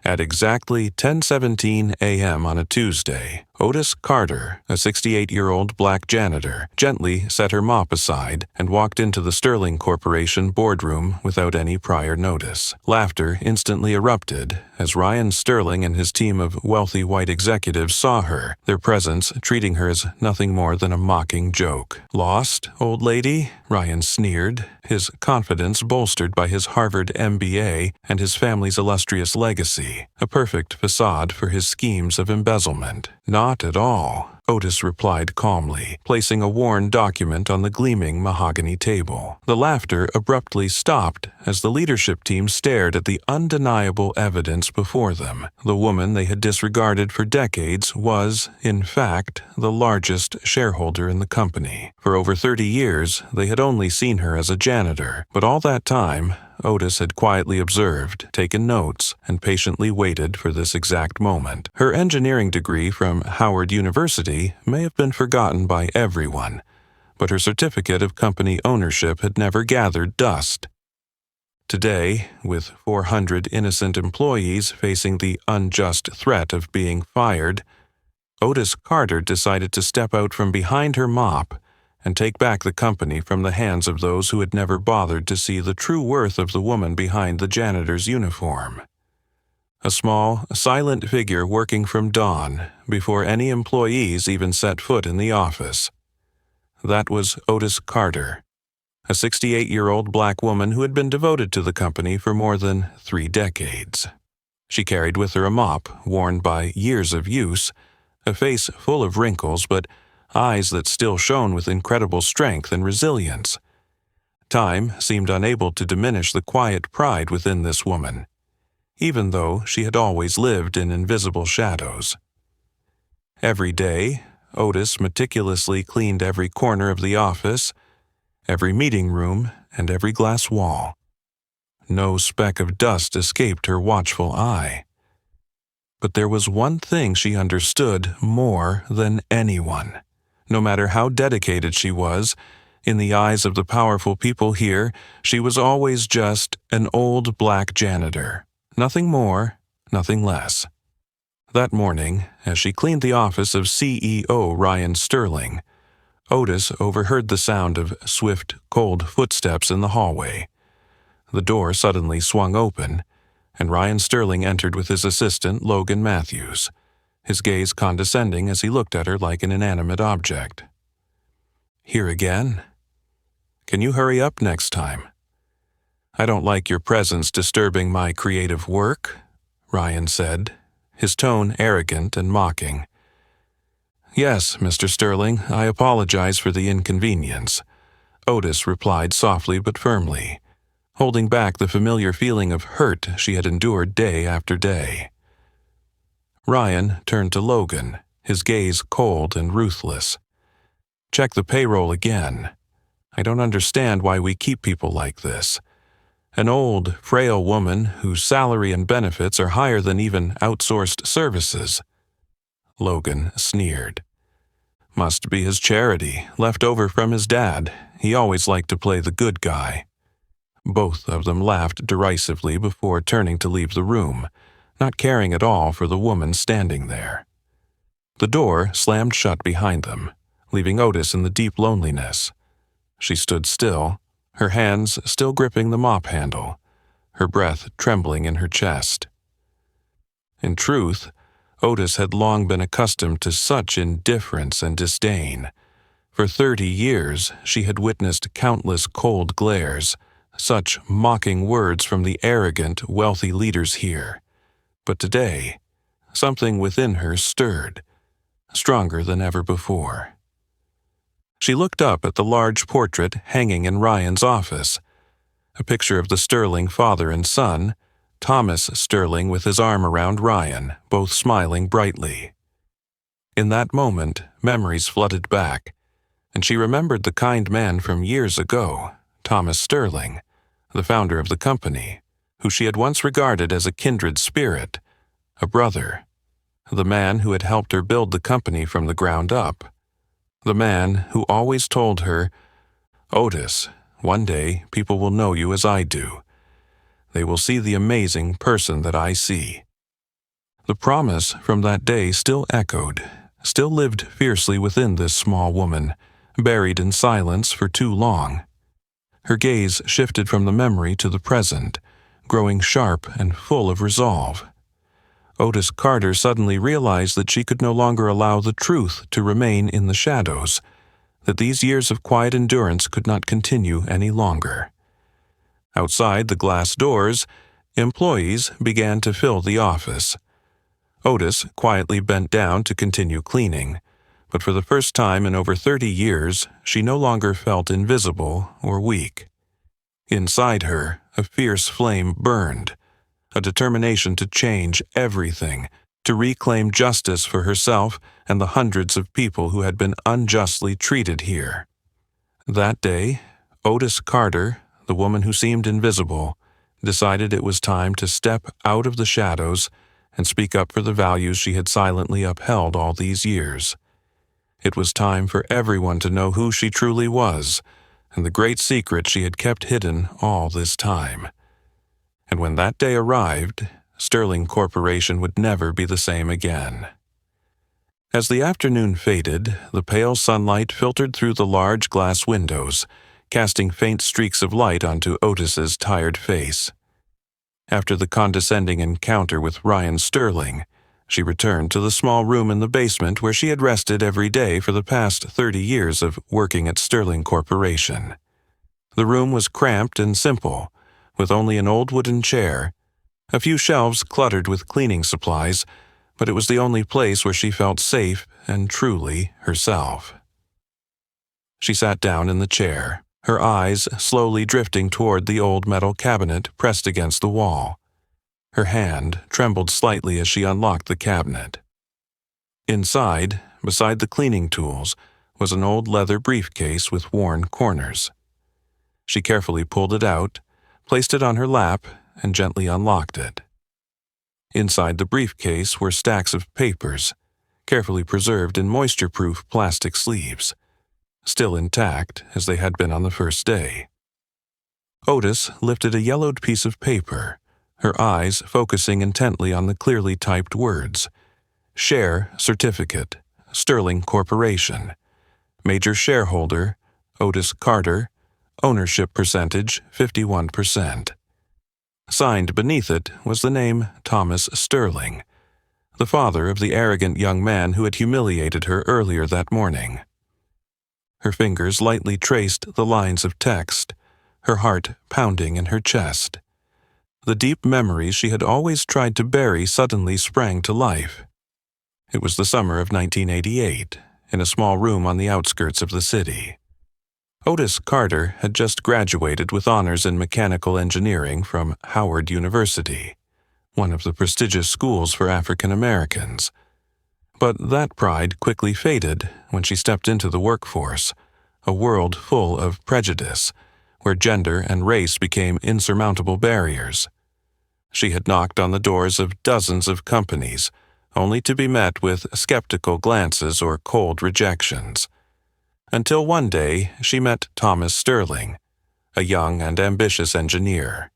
At exactly 10:17 a.m. on a Tuesday, Otis Carter, a 68-year-old black janitor, gently set her mop aside and walked into the Sterling Corporation boardroom without any prior notice. Laughter instantly erupted as Ryan Sterling and his team of wealthy white executives saw her, their presence treating her as nothing more than a mocking joke. "Lost, old lady?" Ryan sneered, his confidence bolstered by his Harvard MBA and his family's illustrious legacy, a perfect facade for his schemes of embezzlement. "Not at all," Otis replied calmly, placing a worn document on the gleaming mahogany table. The laughter abruptly stopped as the leadership team stared at the undeniable evidence before them. The woman they had disregarded for decades was, in fact, the largest shareholder in the company. For over 30 years, they had only seen her as a janitor, but all that time, Otis had quietly observed, taken notes, and patiently waited for this exact moment. Her engineering degree from Howard University may have been forgotten by everyone, but her certificate of company ownership had never gathered dust. Today, with 400 innocent employees facing the unjust threat of being fired, Otis Carter decided to step out from behind her mop and take back the company from the hands of those who had never bothered to see the true worth of the woman behind the janitor's uniform. A small, silent figure working from dawn, before any employees even set foot in the office. That was Otis Carter, a 68-year-old black woman who had been devoted to the company for more than 3 decades. She carried with her a mop, worn by years of use, a face full of wrinkles, but eyes that still shone with incredible strength and resilience. Time seemed unable to diminish the quiet pride within this woman, even though she had always lived in invisible shadows. Every day, Otis meticulously cleaned every corner of the office, every meeting room, and every glass wall. No speck of dust escaped her watchful eye. But there was one thing she understood more than anyone. No matter how dedicated she was, in the eyes of the powerful people here, she was always just an old black janitor. Nothing more, nothing less. That morning, as she cleaned the office of CEO Ryan Sterling, Otis overheard the sound of swift, cold footsteps in the hallway. The door suddenly swung open, and Ryan Sterling entered with his assistant, Logan Matthews, his gaze condescending as he looked at her like an inanimate object. "Here again? Can you hurry up next time? I don't like your presence disturbing my creative work," Ryan said, his tone arrogant and mocking. "Yes, Mr. Sterling, I apologize for the inconvenience," Otis replied softly but firmly, holding back the familiar feeling of hurt she had endured day after day. Ryan turned to Logan, his gaze cold and ruthless. "Check the payroll again. I don't understand why we keep people like this. An old, frail woman whose salary and benefits are higher than even outsourced services." Logan sneered. "Must be his charity, left over from his dad. He always liked to play the good guy." Both of them laughed derisively before turning to leave the room, not caring at all for the woman standing there. The door slammed shut behind them, leaving Otis in the deep loneliness. She stood still, her hands still gripping the mop handle, her breath trembling in her chest. In truth, Otis had long been accustomed to such indifference and disdain. For 30 years, she had witnessed countless cold glares, such mocking words from the arrogant, wealthy leaders here. But today, something within her stirred, stronger than ever before. She looked up at the large portrait hanging in Ryan's office, a picture of the Sterling father and son, Thomas Sterling with his arm around Ryan, both smiling brightly. In that moment, memories flooded back, and she remembered the kind man from years ago, Thomas Sterling, the founder of the company, who she had once regarded as a kindred spirit, a brother, the man who had helped her build the company from the ground up, the man who always told her, "Otis, one day people will know you as I do. They will see the amazing person that I see." The promise from that day still echoed, still lived fiercely within this small woman, buried in silence for too long. Her gaze shifted from the memory to the present, growing sharp and full of resolve. Otis Carter suddenly realized that she could no longer allow the truth to remain in the shadows, that these years of quiet endurance could not continue any longer. Outside the glass doors, employees began to fill the office. Otis quietly bent down to continue cleaning, but for the first time in over 30 years, she no longer felt invisible or weak. Inside her, a fierce flame burned, a determination to change everything, to reclaim justice for herself and the hundreds of people who had been unjustly treated here. That day, Otis Carter, the woman who seemed invisible, decided it was time to step out of the shadows and speak up for the values she had silently upheld all these years. It was time for everyone to know who she truly was and the great secret she had kept hidden all this time. And when that day arrived, Sterling Corporation would never be the same again. As the afternoon faded, the pale sunlight filtered through the large glass windows, casting faint streaks of light onto Otis's tired face. After the condescending encounter with Ryan Sterling, she returned to the small room in the basement where she had rested every day for the past 30 years of working at Sterling Corporation. The room was cramped and simple, with only an old wooden chair, a few shelves cluttered with cleaning supplies, but it was the only place where she felt safe and truly herself. She sat down in the chair, her eyes slowly drifting toward the old metal cabinet pressed against the wall. Her hand trembled slightly as she unlocked the cabinet. Inside, beside the cleaning tools, was an old leather briefcase with worn corners. She carefully pulled it out, placed it on her lap, and gently unlocked it. Inside the briefcase were stacks of papers, carefully preserved in moisture-proof plastic sleeves, still intact as they had been on the first day. Otis lifted a yellowed piece of paper, her eyes focusing intently on the clearly typed words. Share Certificate, Sterling Corporation. Major Shareholder, Otis Carter. Ownership percentage, 51%. Signed beneath it was the name Thomas Sterling, the father of the arrogant young man who had humiliated her earlier that morning. Her fingers lightly traced the lines of text, her heart pounding in her chest. The deep memories she had always tried to bury suddenly sprang to life. It was the summer of 1988, in a small room on the outskirts of the city. Otis Carter had just graduated with honors in mechanical engineering from Howard University, one of the prestigious schools for African Americans. But that pride quickly faded when she stepped into the workforce, a world full of prejudice, where gender and race became insurmountable barriers. She had knocked on the doors of dozens of companies, only to be met with skeptical glances or cold rejections. Until one day she met Thomas Sterling, a young and ambitious engineer.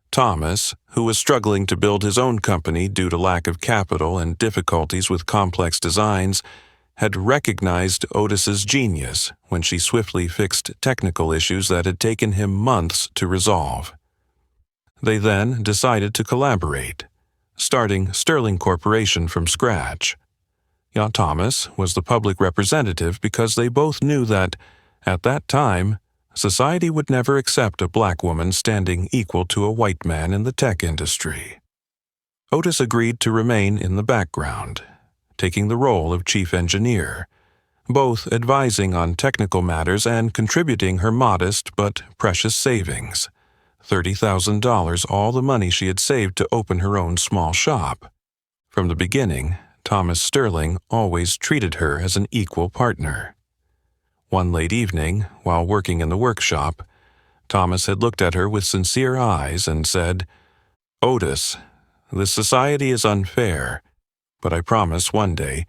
Thomas, who was struggling to build his own company due to lack of capital and difficulties with complex designs, had recognized Otis's genius when she swiftly fixed technical issues that had taken him months to resolve. They then decided to collaborate, starting Sterling Corporation from scratch. Thomas was the public representative because they both knew that, at that time, society would never accept a black woman standing equal to a white man in the tech industry. Otis agreed to remain in the background, taking the role of chief engineer, both advising on technical matters and contributing her modest but precious savings, $30,000, all the money she had saved to open her own small shop. From the beginning, Thomas Sterling always treated her as an equal partner. One late evening, while working in the workshop, Thomas had looked at her with sincere eyes and said, "Otis, this society is unfair, but I promise one day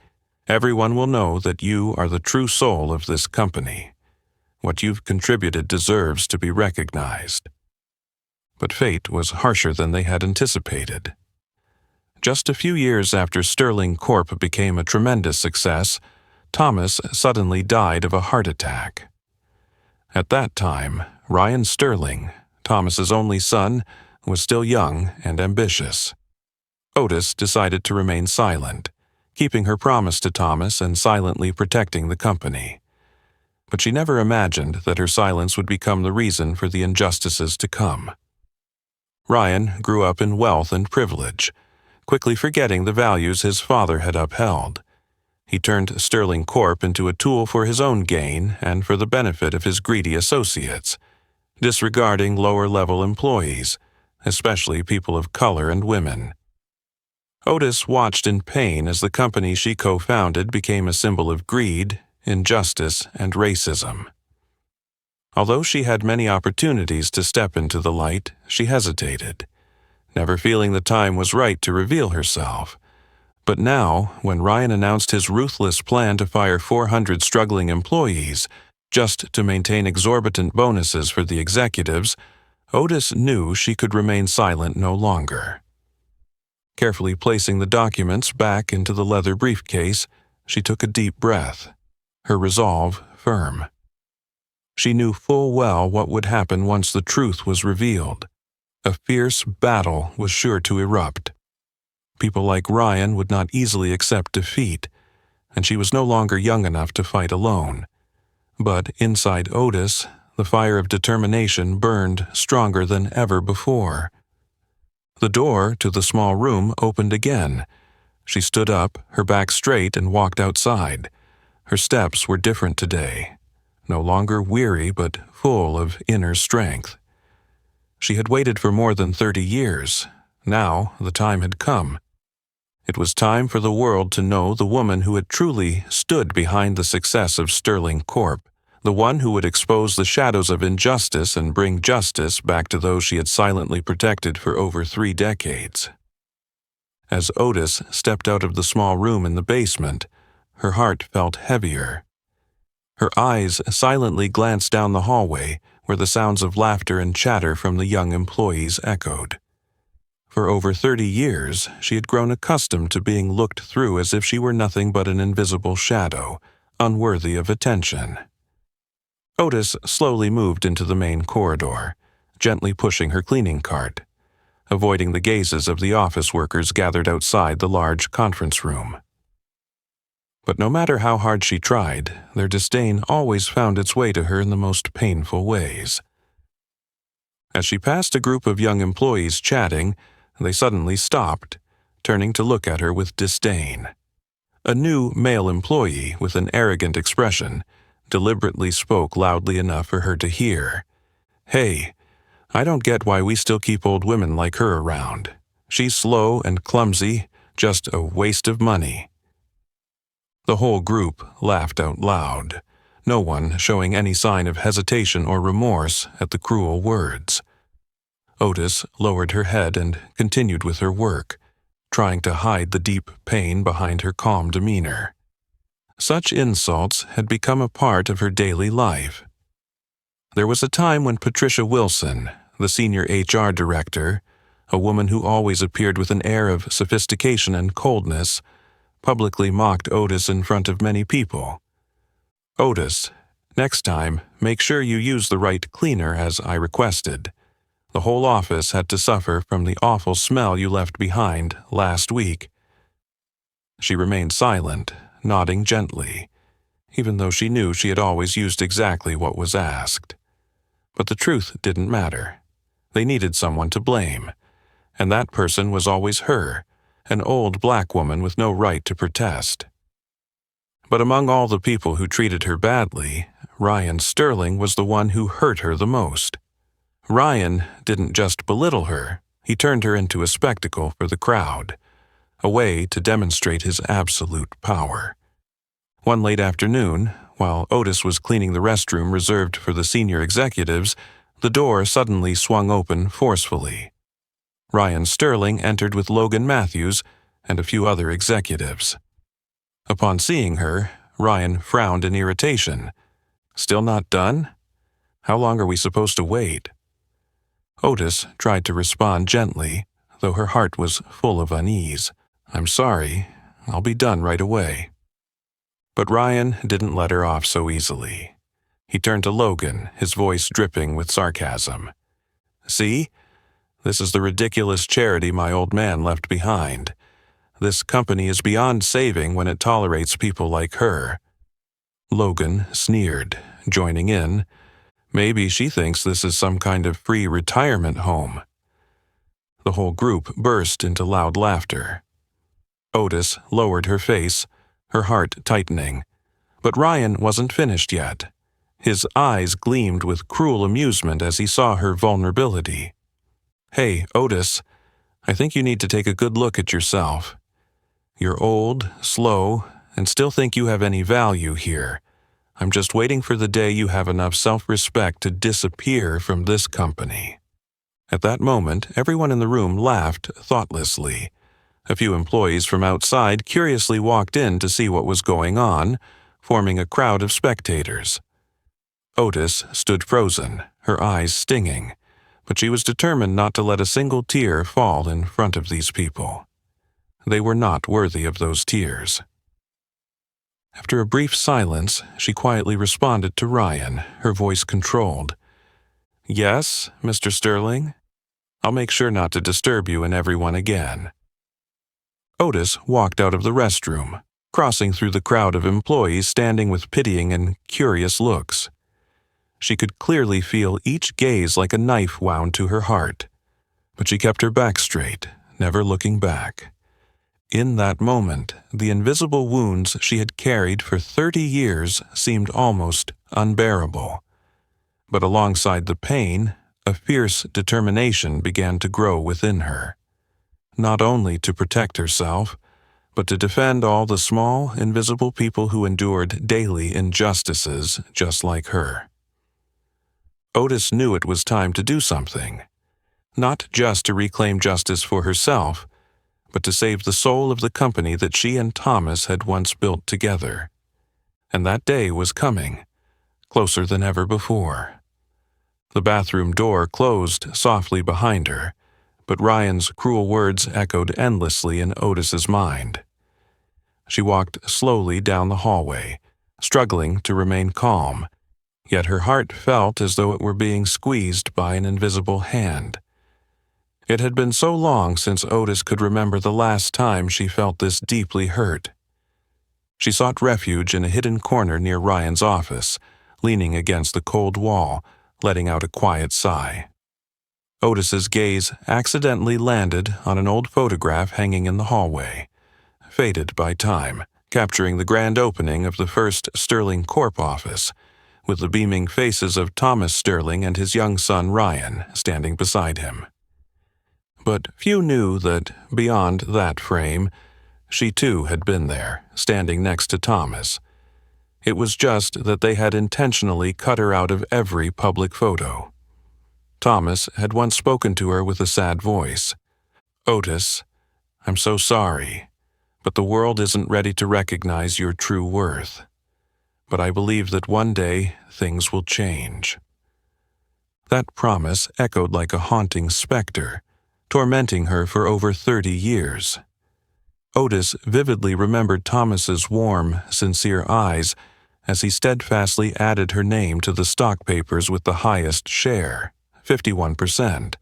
everyone will know that you are the true soul of this company. What you've contributed deserves to be recognized." But fate was harsher than they had anticipated. Just a few years after Sterling Corp became a tremendous success, Thomas suddenly died of a heart attack. At that time, Ryan Sterling, Thomas's only son, was still young and ambitious. Otis decided to remain silent, keeping her promise to Thomas and silently protecting the company. But she never imagined that her silence would become the reason for the injustices to come. Ryan grew up in wealth and privilege, quickly forgetting the values his father had upheld. He turned Sterling Corp into a tool for his own gain and for the benefit of his greedy associates, disregarding lower-level employees, especially people of color and women. Otis watched in pain as the company she co-founded became a symbol of greed, injustice, and racism. Although she had many opportunities to step into the light, she hesitated, never feeling the time was right to reveal herself. But now, when Ryan announced his ruthless plan to fire 400 struggling employees just to maintain exorbitant bonuses for the executives, Otis knew she could remain silent no longer. Carefully placing the documents back into the leather briefcase, she took a deep breath, her resolve firm. She knew full well what would happen once the truth was revealed. A fierce battle was sure to erupt. People like Ryan would not easily accept defeat, and she was no longer young enough to fight alone. But inside Otis, the fire of determination burned stronger than ever before. The door to the small room opened again. She stood up, her back straight, and walked outside. Her steps were different today, no longer weary but full of inner strength. She had waited for more than 30 years. Now the time had come. It was time for the world to know the woman who had truly stood behind the success of Sterling Corp, the one who would expose the shadows of injustice and bring justice back to those she had silently protected for over 3 decades. As Otis stepped out of the small room in the basement, her heart felt heavier. Her eyes silently glanced down the hallway where the sounds of laughter and chatter from the young employees echoed. For over 30 years, she had grown accustomed to being looked through as if she were nothing but an invisible shadow, unworthy of attention. Otis slowly moved into the main corridor, gently pushing her cleaning cart, avoiding the gazes of the office workers gathered outside the large conference room. But no matter how hard she tried, their disdain always found its way to her in the most painful ways. As she passed a group of young employees chatting, they suddenly stopped, turning to look at her with disdain. A new male employee with an arrogant expression deliberately spoke loudly enough for her to hear. "Hey, I don't get why we still keep old women like her around. She's slow and clumsy, just a waste of money." The whole group laughed out loud, no one showing any sign of hesitation or remorse at the cruel words. Otis lowered her head and continued with her work, trying to hide the deep pain behind her calm demeanor. Such insults had become a part of her daily life. There was a time when Patricia Wilson, the senior HR director, a woman who always appeared with an air of sophistication and coldness, publicly mocked Otis in front of many people. "Otis, next time, make sure you use the right cleaner as I requested. The whole office had to suffer from the awful smell you left behind last week." She remained silent, nodding gently, even though she knew she had always used exactly what was asked. But the truth didn't matter. They needed someone to blame, and that person was always her, an old black woman with no right to protest. But among all the people who treated her badly, Ryan Sterling was the one who hurt her the most. Ryan didn't just belittle her, he turned her into a spectacle for the crowd, a way to demonstrate his absolute power. One late afternoon, while Otis was cleaning the restroom reserved for the senior executives, the door suddenly swung open forcefully. Ryan Sterling entered with Logan Matthews and a few other executives. Upon seeing her, Ryan frowned in irritation. "Still not done? How long are we supposed to wait?" Otis tried to respond gently, though her heart was full of unease. "I'm sorry. I'll be done right away." But Ryan didn't let her off so easily. He turned to Logan, his voice dripping with sarcasm. "See? This is the ridiculous charity my old man left behind. This company is beyond saving when it tolerates people like her." Logan sneered, joining in. "Maybe she thinks this is some kind of free retirement home." The whole group burst into loud laughter. Otis lowered her face, her heart tightening. But Ryan wasn't finished yet. His eyes gleamed with cruel amusement as he saw her vulnerability. "Hey, Otis, I think you need to take a good look at yourself. You're old, slow, and still think you have any value here. I'm just waiting for the day you have enough self-respect to disappear from this company." At that moment, everyone in the room laughed thoughtlessly. A few employees from outside curiously walked in to see what was going on, forming a crowd of spectators. Otis stood frozen, her eyes stinging, but she was determined not to let a single tear fall in front of these people. They were not worthy of those tears. After a brief silence, she quietly responded to Ryan, her voice controlled. "Yes, Mr. Sterling? I'll make sure not to disturb you and everyone again." Otis walked out of the restroom, crossing through the crowd of employees standing with pitying and curious looks. She could clearly feel each gaze like a knife wound to her heart, but she kept her back straight, never looking back. In that moment, the invisible wounds she had carried for 30 years seemed almost unbearable. But alongside the pain, a fierce determination began to grow within her. Not only to protect herself, but to defend all the small, invisible people who endured daily injustices just like her. Otis knew it was time to do something, not just to reclaim justice for herself, but to save the soul of the company that she and Thomas had once built together. And that day was coming, closer than ever before. The bathroom door closed softly behind her, but Ryan's cruel words echoed endlessly in Otis's mind. She walked slowly down the hallway, struggling to remain calm, yet her heart felt as though it were being squeezed by an invisible hand. It had been so long since Otis could remember the last time she felt this deeply hurt. She sought refuge in a hidden corner near Ryan's office, leaning against the cold wall, letting out a quiet sigh. Otis's gaze accidentally landed on an old photograph hanging in the hallway, faded by time, capturing the grand opening of the first Sterling Corp office, with the beaming faces of Thomas Sterling and his young son Ryan standing beside him. But few knew that, beyond that frame, she too had been there, standing next to Thomas. It was just that they had intentionally cut her out of every public photo. Thomas had once spoken to her with a sad voice. "Otis, I'm so sorry, but the world isn't ready to recognize your true worth. But I believe that one day things will change." That promise echoed like a haunting specter, tormenting her for over 30 years. Otis vividly remembered Thomas's warm, sincere eyes as he steadfastly added her name to the stock papers with the highest share, 51%,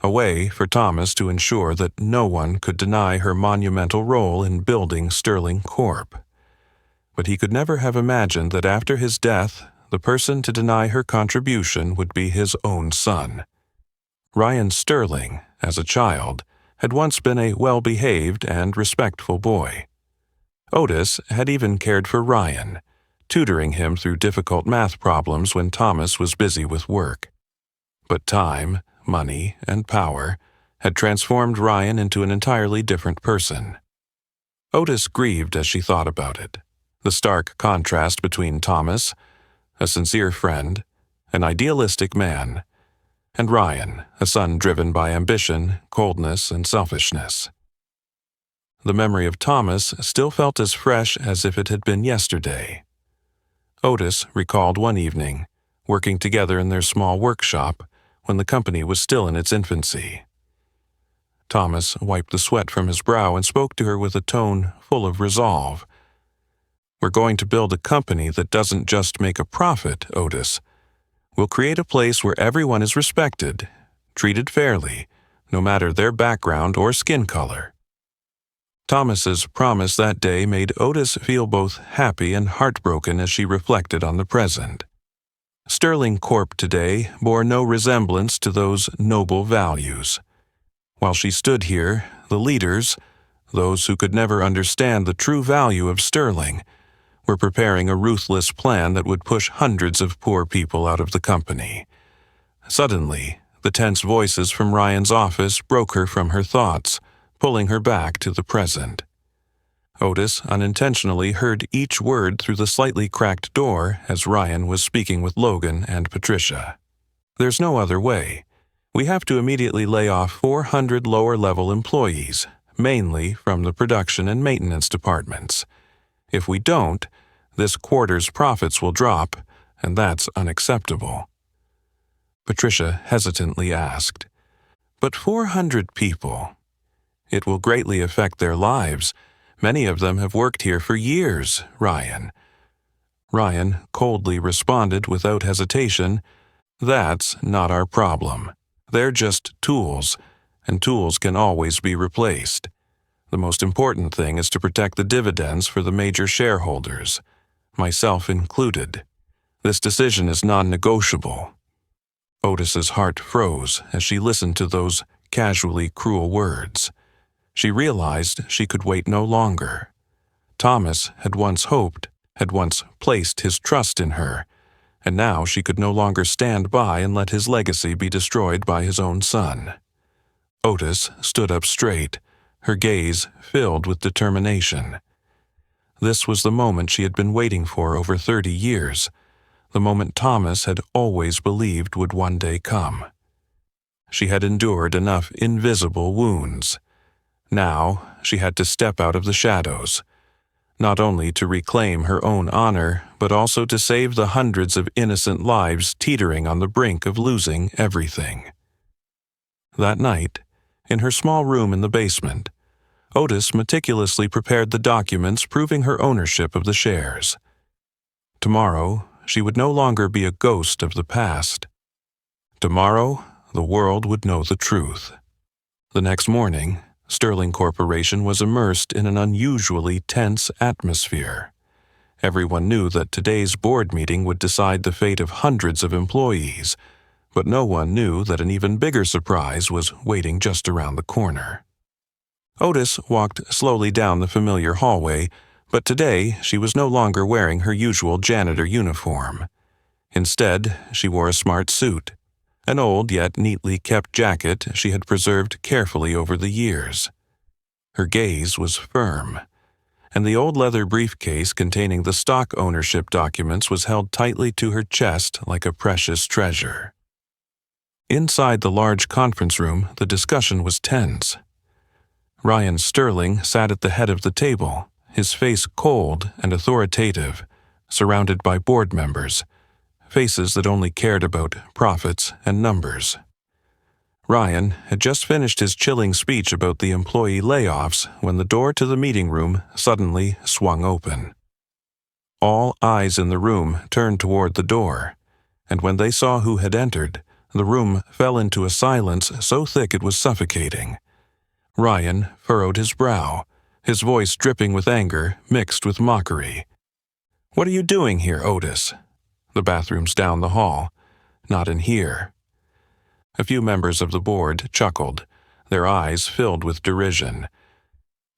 a way for Thomas to ensure that no one could deny her monumental role in building Sterling Corp. But he could never have imagined that after his death, the person to deny her contribution would be his own son. Ryan Sterling, as a child, had once been a well-behaved and respectful boy. Otis had even cared for Ryan, tutoring him through difficult math problems when Thomas was busy with work. But time, money, and power had transformed Ryan into an entirely different person. Otis grieved as she thought about it. The stark contrast between Thomas, a sincere friend, an idealistic man, and Ryan, a son driven by ambition, coldness, and selfishness. The memory of Thomas still felt as fresh as if it had been yesterday. Otis recalled one evening, working together in their small workshop when the company was still in its infancy. Thomas wiped the sweat from his brow and spoke to her with a tone full of resolve. "We're going to build a company that doesn't just make a profit, Otis. We'll create a place where everyone is respected, treated fairly, no matter their background or skin color." Thomas's promise that day made Otis feel both happy and heartbroken as she reflected on the present. Sterling Corp today bore no resemblance to those noble values. While she stood here, the leaders, those who could never understand the true value of Sterling, were preparing a ruthless plan that would push hundreds of poor people out of the company. Suddenly, the tense voices from Ryan's office broke her from her thoughts, pulling her back to the present. Otis unintentionally heard each word through the slightly cracked door as Ryan was speaking with Logan and Patricia. "There's no other way. We have to immediately lay off 400 lower-level employees, mainly from the production and maintenance departments. If we don't, this quarter's profits will drop, and that's unacceptable." Patricia hesitantly asked, "But 400 people? It will greatly affect their lives. Many of them have worked here for years, Ryan." Ryan coldly responded without hesitation, "That's not our problem. They're just tools, and tools can always be replaced. The most important thing is to protect the dividends for the major shareholders, myself included. This decision is non-negotiable." Otis's heart froze as she listened to those casually cruel words. She realized she could wait no longer. Thomas had once hoped, had once placed his trust in her, and now she could no longer stand by and let his legacy be destroyed by his own son. Otis stood up straight, her gaze filled with determination. This was the moment she had been waiting for over 30 years, the moment Thomas had always believed would one day come. She had endured enough invisible wounds. Now she had to step out of the shadows, not only to reclaim her own honor, but also to save the hundreds of innocent lives teetering on the brink of losing everything. That night, in her small room in the basement, Otis meticulously prepared the documents proving her ownership of the shares. Tomorrow, she would no longer be a ghost of the past. Tomorrow, the world would know the truth. The next morning, Sterling Corporation was immersed in an unusually tense atmosphere. Everyone knew that today's board meeting would decide the fate of hundreds of employees, but no one knew that an even bigger surprise was waiting just around the corner. Otis walked slowly down the familiar hallway, but today she was no longer wearing her usual janitor uniform. Instead, she wore a smart suit, an old yet neatly kept jacket she had preserved carefully over the years. Her gaze was firm, and the old leather briefcase containing the stock ownership documents was held tightly to her chest like a precious treasure. Inside the large conference room, the discussion was tense. Ryan Sterling sat at the head of the table, his face cold and authoritative, surrounded by board members, faces that only cared about profits and numbers. Ryan had just finished his chilling speech about the employee layoffs when the door to the meeting room suddenly swung open. All eyes in the room turned toward the door, and when they saw who had entered, the room fell into a silence so thick it was suffocating. Ryan furrowed his brow, his voice dripping with anger mixed with mockery. "What are you doing here, Otis?" "The bathroom's down the hall. Not in here." A few members of the board chuckled, their eyes filled with derision.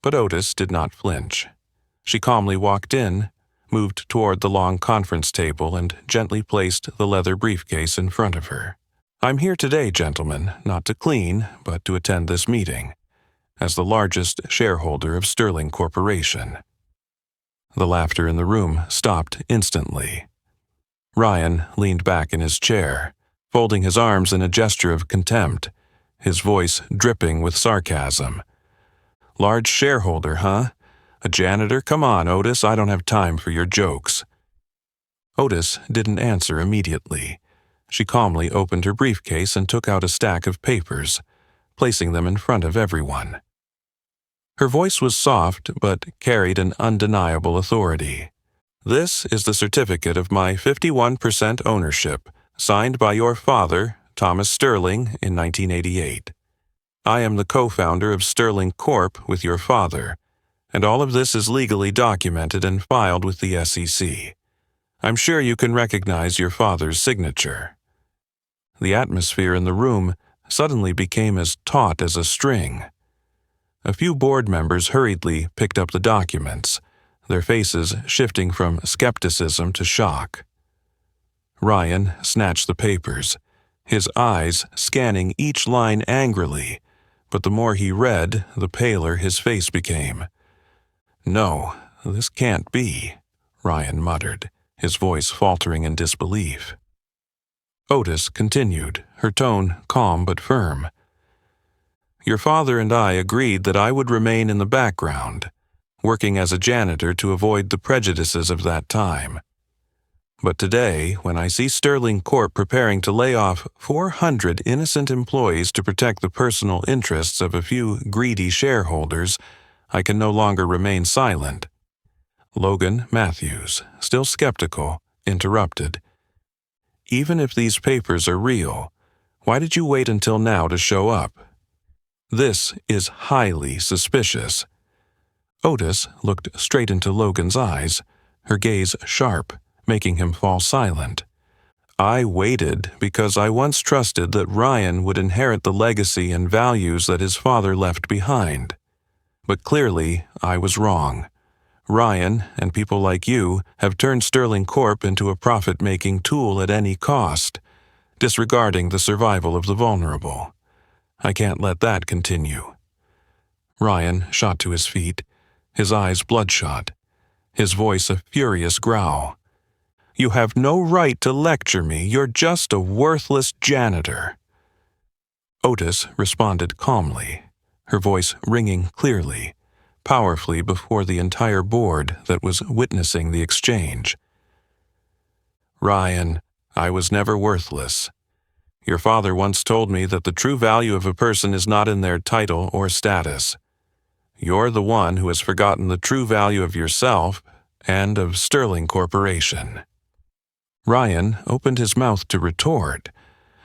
But Otis did not flinch. She calmly walked in, moved toward the long conference table, and gently placed the leather briefcase in front of her. "I'm here today, gentlemen, not to clean, but to attend this meeting, as the largest shareholder of Sterling Corporation." The laughter in the room stopped instantly. Ryan leaned back in his chair, folding his arms in a gesture of contempt, his voice dripping with sarcasm. "Large shareholder, huh? A janitor? Come on, Otis, I don't have time for your jokes." Otis didn't answer immediately. She calmly opened her briefcase and took out a stack of papers, placing them in front of everyone. Her voice was soft but carried an undeniable authority. "This is the certificate of my 51% ownership, signed by your father, Thomas Sterling, in 1988. I am the co-founder of Sterling Corp. With your father, and all of this is legally documented and filed with the SEC. I'm sure you can recognize your father's signature." The atmosphere in the room suddenly became as taut as a string. A few board members hurriedly picked up the documents, their faces shifting from skepticism to shock. Ryan snatched the papers, his eyes scanning each line angrily, but the more he read, the paler his face became. "No, this can't be," Ryan muttered, his voice faltering in disbelief. Otis continued, her tone calm but firm. "Your father and I agreed that I would remain in the background, working as a janitor to avoid the prejudices of that time. But today, when I see Sterling Corp. Preparing to lay off 400 innocent employees to protect the personal interests of a few greedy shareholders, I can no longer remain silent." Logan Matthews, still skeptical, interrupted. "Even if these papers are real, why did you wait until now to show up? This is highly suspicious." Otis looked straight into Logan's eyes, her gaze sharp, making him fall silent. "I waited because I once trusted that Ryan would inherit the legacy and values that his father left behind. But clearly, I was wrong. Ryan and people like you have turned Sterling Corp. Into a profit-making tool at any cost, disregarding the survival of the vulnerable. I can't let that continue." Ryan shot to his feet, his eyes bloodshot, his voice a furious growl. "You have no right to lecture me. You're just a worthless janitor." Otis responded calmly, her voice ringing clearly, powerfully before the entire board that was witnessing the exchange. "Ryan, I was never worthless. Your father once told me that the true value of a person is not in their title or status. You're the one who has forgotten the true value of yourself and of Sterling Corporation." Ryan opened his mouth to retort,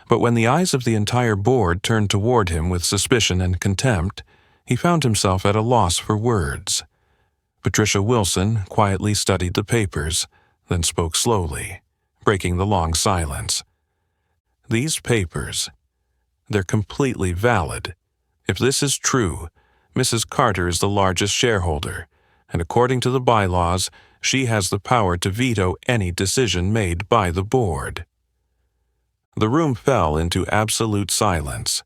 but when the eyes of the entire board turned toward him with suspicion and contempt, he found himself at a loss for words. Patricia Wilson quietly studied the papers, then spoke slowly, breaking the long silence. "These papers, they're completely valid. If this is true, Mrs. Carter is the largest shareholder, and according to the bylaws, she has the power to veto any decision made by the board." The room fell into absolute silence.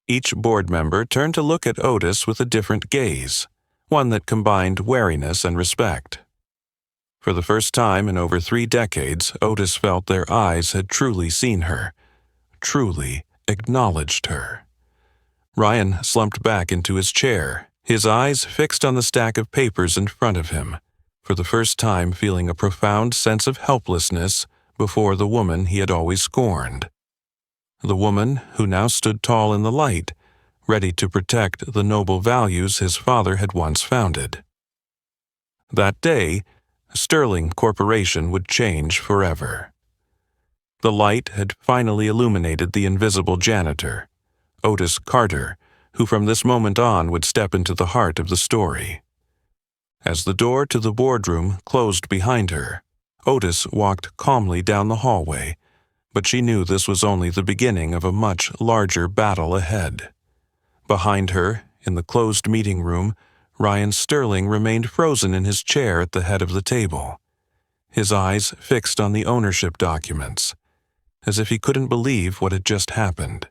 Each board member turned to look at Otis with a different gaze, one that combined wariness and respect. For the first time in over 3 decades, Otis felt their eyes had truly seen her, truly acknowledged her. Ryan slumped back into his chair, his eyes fixed on the stack of papers in front of him, for the first time feeling a profound sense of helplessness before the woman he had always scorned. The woman who now stood tall in the light, ready to protect the noble values his father had once founded. That day, Sterling Corporation would change forever. The light had finally illuminated the invisible janitor, Otis Carter, who from this moment on would step into the heart of the story. As the door to the boardroom closed behind her, Otis walked calmly down the hallway, but she knew this was only the beginning of a much larger battle ahead. Behind her, in the closed meeting room, Ryan Sterling remained frozen in his chair at the head of the table, his eyes fixed on the ownership documents, as if he couldn't believe what had just happened.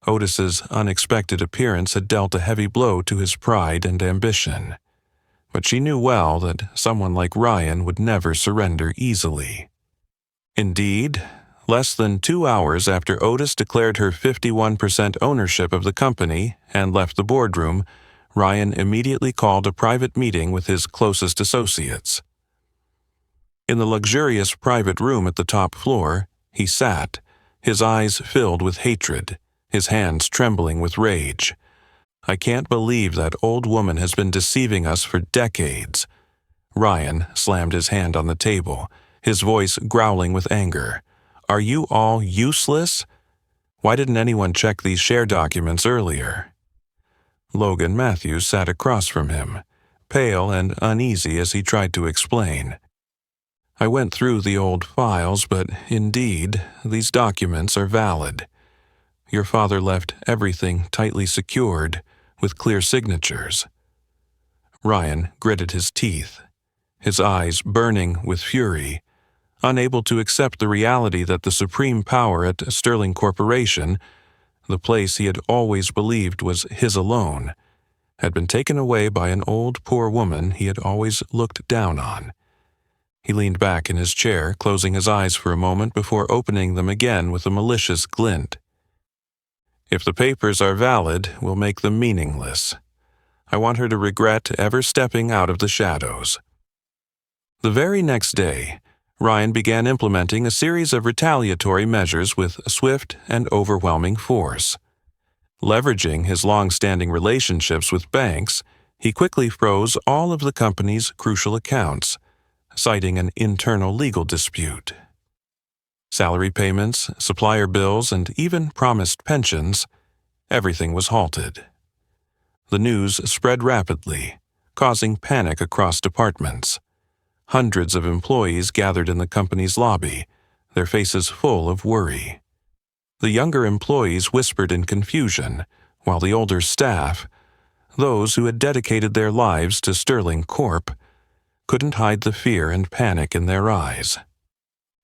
Otis's unexpected appearance had dealt a heavy blow to his pride and ambition, but she knew well that someone like Ryan would never surrender easily. Indeed, less than 2 hours after Otis declared her 51% ownership of the company and left the boardroom, Ryan immediately called a private meeting with his closest associates. In the luxurious private room at the top floor, he sat, his eyes filled with hatred, his hands trembling with rage. "I can't believe that old woman has been deceiving us for decades." Ryan slammed his hand on the table, his voice growling with anger. "Are you all useless? Why didn't anyone check these share documents earlier?" Logan Matthews sat across from him, pale and uneasy as he tried to explain. "I went through the old files, but indeed, these documents are valid. Your father left everything tightly secured, with clear signatures." Ryan gritted his teeth, his eyes burning with fury, unable to accept the reality that the supreme power at Sterling Corporation, the place he had always believed was his alone, had been taken away by an old poor woman he had always looked down on. He leaned back in his chair, closing his eyes for a moment before opening them again with a malicious glint. "If the papers are valid, we'll make them meaningless. I want her to regret ever stepping out of the shadows." The very next day, Ryan began implementing a series of retaliatory measures with swift and overwhelming force. Leveraging his long-standing relationships with banks, he quickly froze all of the company's crucial accounts, citing an internal legal dispute. Salary payments, supplier bills, and even promised pensions, everything was halted. The news spread rapidly, causing panic across departments. Hundreds of employees gathered in the company's lobby, their faces full of worry. The younger employees whispered in confusion, while the older staff, those who had dedicated their lives to Sterling Corp., couldn't hide the fear and panic in their eyes.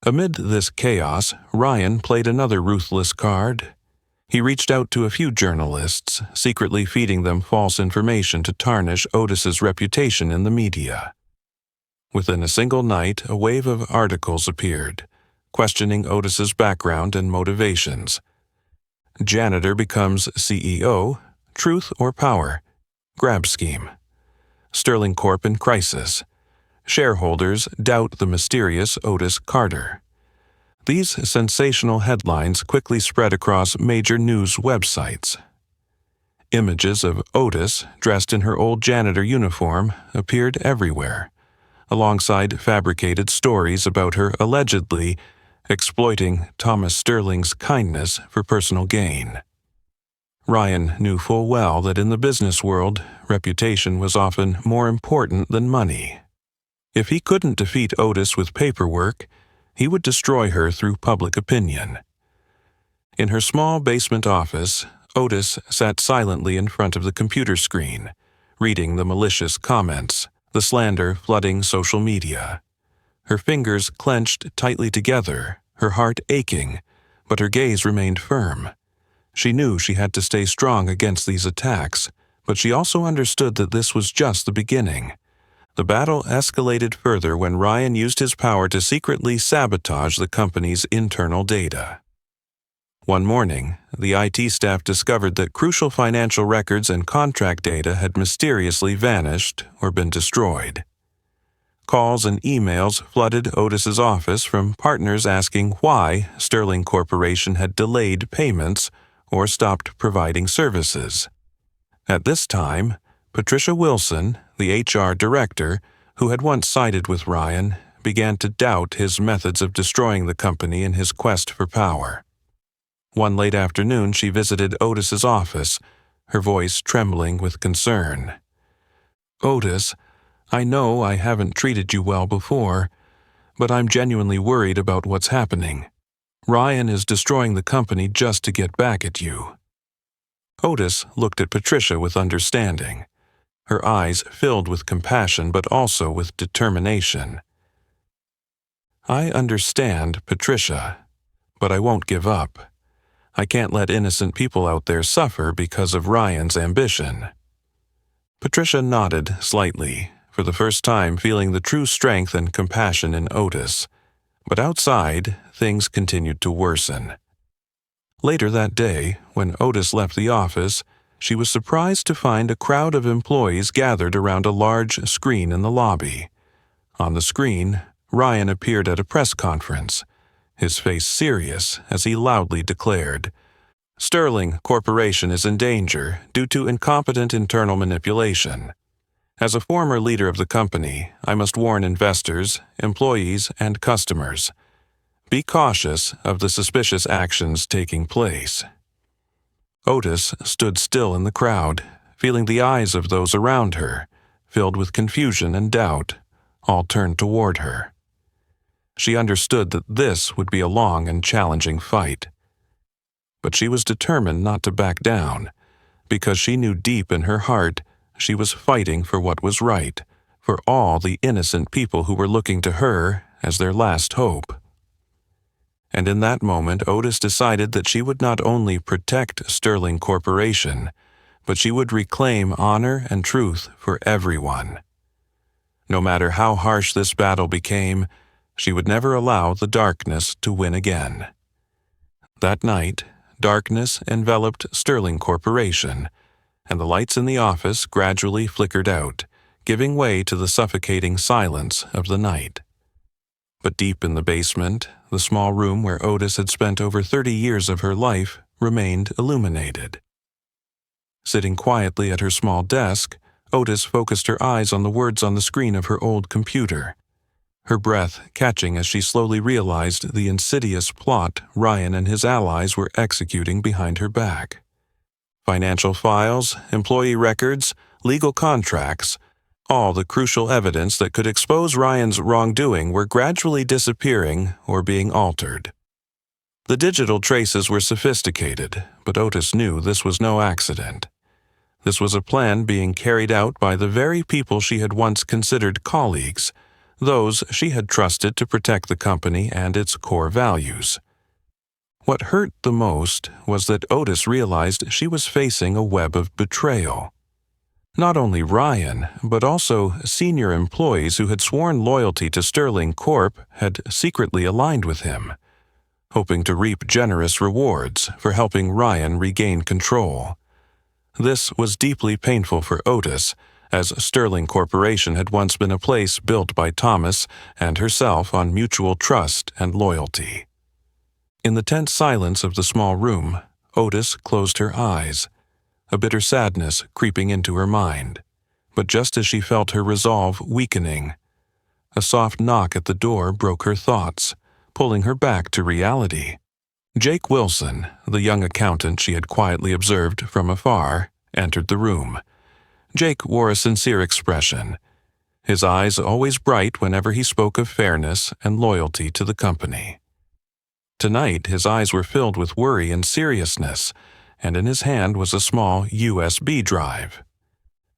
Amid this chaos, Ryan played another ruthless card. He reached out to a few journalists, secretly feeding them false information to tarnish Otis's reputation in the media. Within a single night, a wave of articles appeared, questioning Otis's background and motivations. Janitor becomes CEO, truth or power, grab scheme. Sterling Corp in crisis. Shareholders doubt the mysterious Otis Carter. These sensational headlines quickly spread across major news websites. Images of Otis, dressed in her old janitor uniform, appeared everywhere, alongside fabricated stories about her allegedly exploiting Thomas Sterling's kindness for personal gain. Ryan knew full well that in the business world, reputation was often more important than money. If he couldn't defeat Otis with paperwork, he would destroy her through public opinion. In her small basement office, Otis sat silently in front of the computer screen, reading the malicious comments, the slander flooding social media. Her fingers clenched tightly together, her heart aching, but her gaze remained firm. She knew she had to stay strong against these attacks, but she also understood that this was just the beginning. The battle escalated further when Ryan used his power to secretly sabotage the company's internal data. One morning, the IT staff discovered that crucial financial records and contract data had mysteriously vanished or been destroyed. Calls and emails flooded Otis's office from partners asking why Sterling Corporation had delayed payments or stopped providing services. At this time, Patricia Wilson, the HR director, who had once sided with Ryan, began to doubt his methods of destroying the company in his quest for power. One late afternoon, she visited Otis's office, her voice trembling with concern. "Otis, I know I haven't treated you well before, but I'm genuinely worried about what's happening. Ryan is destroying the company just to get back at you." Otis looked at Patricia with understanding, her eyes filled with compassion but also with determination. "I understand, Patricia, but I won't give up. I can't let innocent people out there suffer because of Ryan's ambition." Patricia nodded slightly, for the first time feeling the true strength and compassion in Otis. But outside, things continued to worsen. Later that day, when Otis left the office, she was surprised to find a crowd of employees gathered around a large screen in the lobby. On the screen, Ryan appeared at a press conference, his face serious as he loudly declared, Sterling Corporation is in danger due to incompetent internal manipulation. As a former leader of the company, I must warn investors, employees, and customers. Be cautious of the suspicious actions taking place. Otis stood still in the crowd, feeling the eyes of those around her, filled with confusion and doubt, all turned toward her. She understood that this would be a long and challenging fight. But she was determined not to back down, because she knew deep in her heart she was fighting for what was right, for all the innocent people who were looking to her as their last hope. And in that moment, Otis decided that she would not only protect Sterling Corporation, but she would reclaim honor and truth for everyone. No matter how harsh this battle became, she would never allow the darkness to win again. That night, darkness enveloped Sterling Corporation, and the lights in the office gradually flickered out, giving way to the suffocating silence of the night. But deep in the basement, the small room where Otis had spent over 30 years of her life remained illuminated. Sitting quietly at her small desk, Otis focused her eyes on the words on the screen of her old computer, her breath catching as she slowly realized the insidious plot Ryan and his allies were executing behind her back. Financial files, employee records, legal contracts, all the crucial evidence that could expose Ryan's wrongdoing were gradually disappearing or being altered. The digital traces were sophisticated, but Otis knew this was no accident. This was a plan being carried out by the very people she had once considered colleagues, those she had trusted to protect the company and its core values. What hurt the most was that Otis realized she was facing a web of betrayal. Not only Ryan, but also senior employees who had sworn loyalty to Sterling Corp had secretly aligned with him, hoping to reap generous rewards for helping Ryan regain control. This was deeply painful for Otis, as Sterling Corporation had once been a place built by Thomas and herself on mutual trust and loyalty. In the tense silence of the small room, Otis closed her eyes, a bitter sadness creeping into her mind. But just as she felt her resolve weakening, a soft knock at the door broke her thoughts, pulling her back to reality. Jake Wilson, the young accountant she had quietly observed from afar, entered the room. Jake wore a sincere expression, his eyes always bright whenever he spoke of fairness and loyalty to the company. Tonight, his eyes were filled with worry and seriousness, and in his hand was a small USB drive.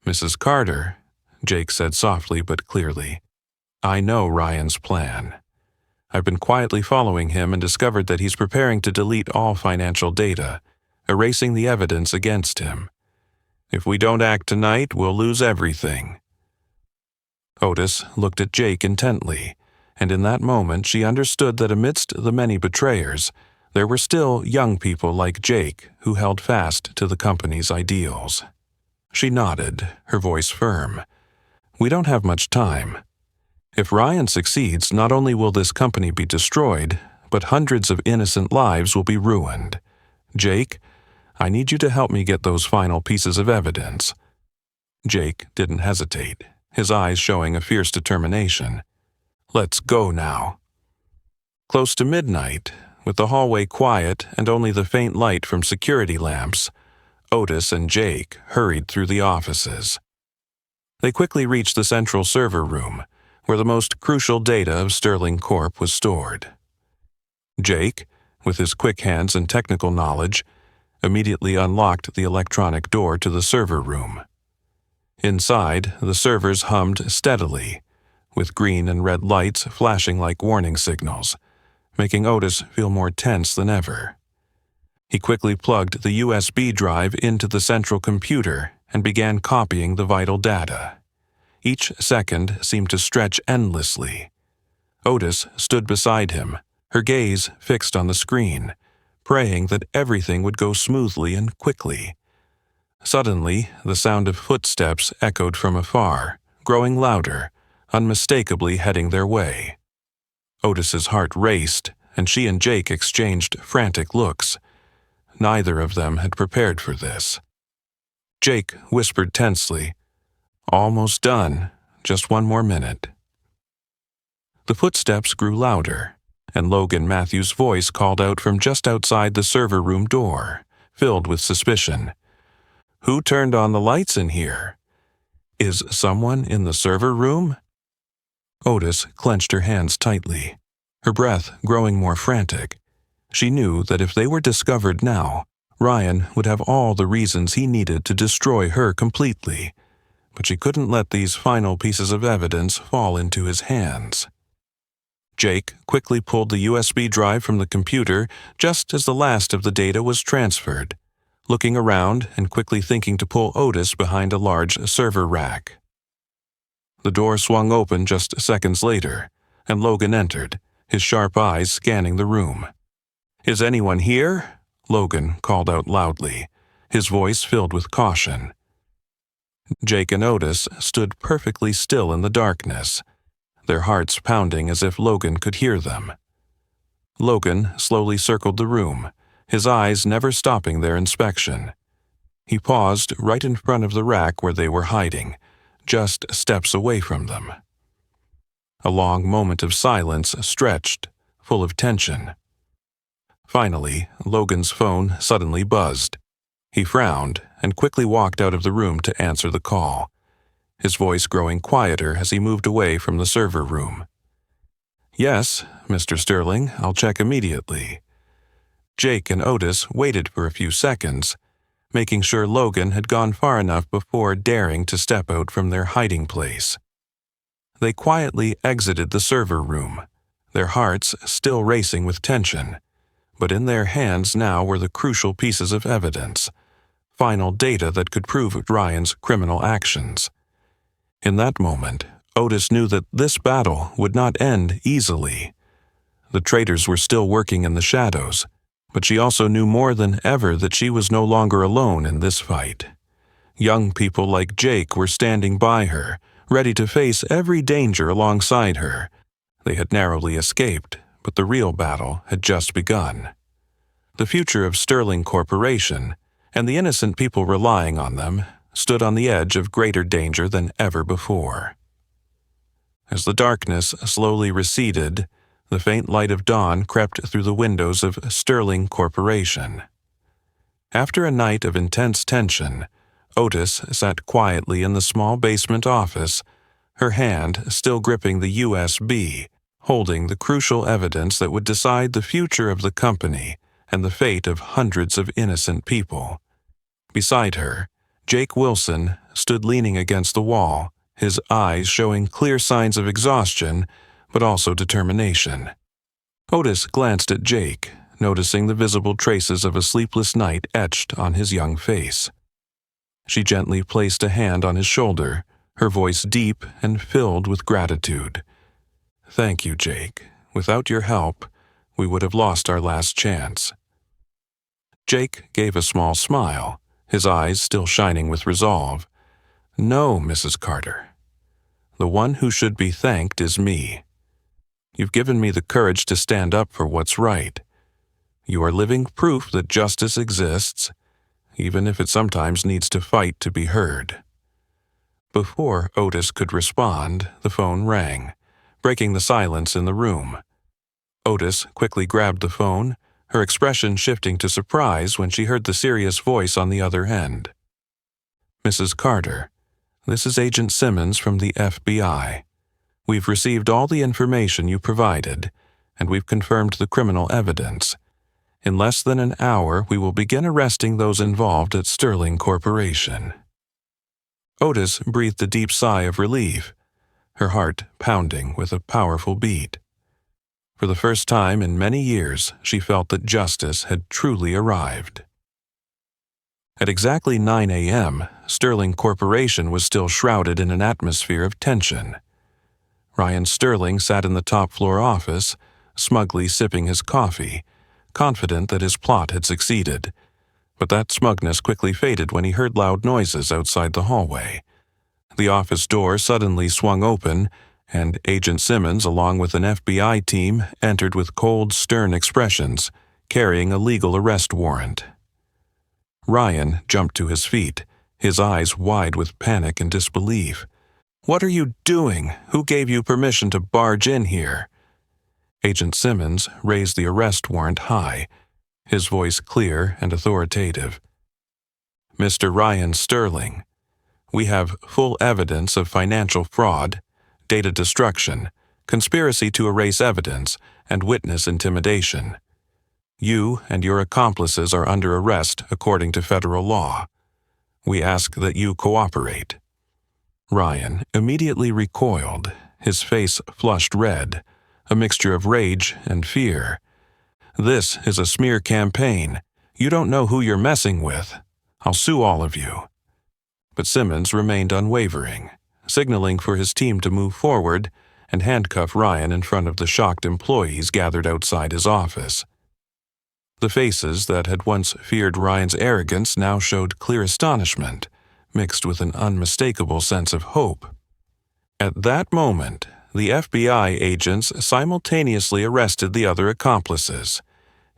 "Mrs. Carter," Jake said softly but clearly, "I know Ryan's plan. I've been quietly following him and discovered that he's preparing to delete all financial data, erasing the evidence against him. If we don't act tonight, we'll lose everything." Otis looked at Jake intently, and in that moment she understood that amidst the many betrayers, there were still young people like Jake who held fast to the company's ideals. She nodded, her voice firm. "We don't have much time. If Ryan succeeds, not only will this company be destroyed, but hundreds of innocent lives will be ruined. Jake, I need you to help me get those final pieces of evidence." Jake didn't hesitate, his eyes showing a fierce determination. "Let's go now." Close to midnight, with the hallway quiet and only the faint light from security lamps, Otis and Jake hurried through the offices. They quickly reached the central server room, where the most crucial data of Sterling Corp was stored. Jake, with his quick hands and technical knowledge, immediately unlocked the electronic door to the server room. Inside, the servers hummed steadily, with green and red lights flashing like warning signals, making Otis feel more tense than ever. He quickly plugged the USB drive into the central computer and began copying the vital data. Each second seemed to stretch endlessly. Otis stood beside him, her gaze fixed on the screen, praying that everything would go smoothly and quickly. Suddenly, the sound of footsteps echoed from afar, growing louder, unmistakably heading their way. Otis's heart raced, and she and Jake exchanged frantic looks. Neither of them had prepared for this. Jake whispered tensely, "Almost done. Just one more minute." The footsteps grew louder, and Logan Matthews' voice called out from just outside the server room door, filled with suspicion. "Who turned on the lights in here? Is someone in the server room?" Otis clenched her hands tightly, her breath growing more frantic. She knew that if they were discovered now, Ryan would have all the reasons he needed to destroy her completely, but she couldn't let these final pieces of evidence fall into his hands. Jake quickly pulled the USB drive from the computer just as the last of the data was transferred, looking around and quickly thinking to pull Otis behind a large server rack. The door swung open just seconds later, and Logan entered, his sharp eyes scanning the room. "Is anyone here?" Logan called out loudly, his voice filled with caution. Jake and Otis stood perfectly still in the darkness, their hearts pounding as if Logan could hear them. Logan slowly circled the room, his eyes never stopping their inspection. He paused right in front of the rack where they were hiding, just steps away from them. A long moment of silence stretched, full of tension. Finally, Logan's phone suddenly buzzed. He frowned and quickly walked out of the room to answer the call, his voice growing quieter as he moved away from the server room. "Yes, Mr. Sterling, I'll check immediately." Jake and Otis waited for a few seconds, making sure Logan had gone far enough before daring to step out from their hiding place. They quietly exited the server room, their hearts still racing with tension, but in their hands now were the crucial pieces of evidence, final data that could prove Ryan's criminal actions. In that moment, Otis knew that this battle would not end easily. The traitors were still working in the shadows, but she also knew more than ever that she was no longer alone in this fight. Young people like Jake were standing by her, ready to face every danger alongside her. They had narrowly escaped, but the real battle had just begun. The future of Sterling Corporation, and the innocent people relying on them, stood on the edge of greater danger than ever before. As the darkness slowly receded, the faint light of dawn crept through the windows of Sterling Corporation. After a night of intense tension, Otis sat quietly in the small basement office, her hand still gripping the USB, holding the crucial evidence that would decide the future of the company and the fate of hundreds of innocent people. Beside her, Jake Wilson stood leaning against the wall, his eyes showing clear signs of exhaustion, but also determination. Otis glanced at Jake, noticing the visible traces of a sleepless night etched on his young face. She gently placed a hand on his shoulder, her voice deep and filled with gratitude. "Thank you, Jake. Without your help, we would have lost our last chance." Jake gave a small smile, his eyes still shining with resolve. "No, Mrs. Carter. The one who should be thanked is me. You've given me the courage to stand up for what's right. You are living proof that justice exists, even if it sometimes needs to fight to be heard." Before Otis could respond, the phone rang, breaking the silence in the room. Otis quickly grabbed the phone, her expression shifting to surprise when she heard the serious voice on the other end. "Mrs. Carter, this is Agent Simmons from the FBI. We've received all the information you provided, and we've confirmed the criminal evidence. In less than an hour, we will begin arresting those involved at Sterling Corporation." Otis breathed a deep sigh of relief, her heart pounding with a powerful beat. For the first time in many years, she felt that justice had truly arrived. At exactly 9 a.m., Sterling Corporation was still shrouded in an atmosphere of tension. Ryan Sterling sat in the top-floor office, smugly sipping his coffee, confident that his plot had succeeded. But that smugness quickly faded when he heard loud noises outside the hallway. The office door suddenly swung open, and Agent Simmons, along with an FBI team, entered with cold, stern expressions, carrying a legal arrest warrant. Ryan jumped to his feet, his eyes wide with panic and disbelief. "What are you doing? Who gave you permission to barge in here?" Agent Simmons raised the arrest warrant high, his voice clear and authoritative. "Mr. Ryan Sterling, we have full evidence of financial fraud, data destruction, conspiracy to erase evidence, and witness intimidation. You and your accomplices are under arrest according to federal law. We ask that you cooperate." Ryan immediately recoiled, his face flushed red, a mixture of rage and fear. "This is a smear campaign. You don't know who you're messing with. I'll sue all of you." But Simmons remained unwavering, signaling for his team to move forward and handcuff Ryan in front of the shocked employees gathered outside his office. The faces that had once feared Ryan's arrogance now showed clear astonishment, mixed with an unmistakable sense of hope. At that moment, the FBI agents simultaneously arrested the other accomplices,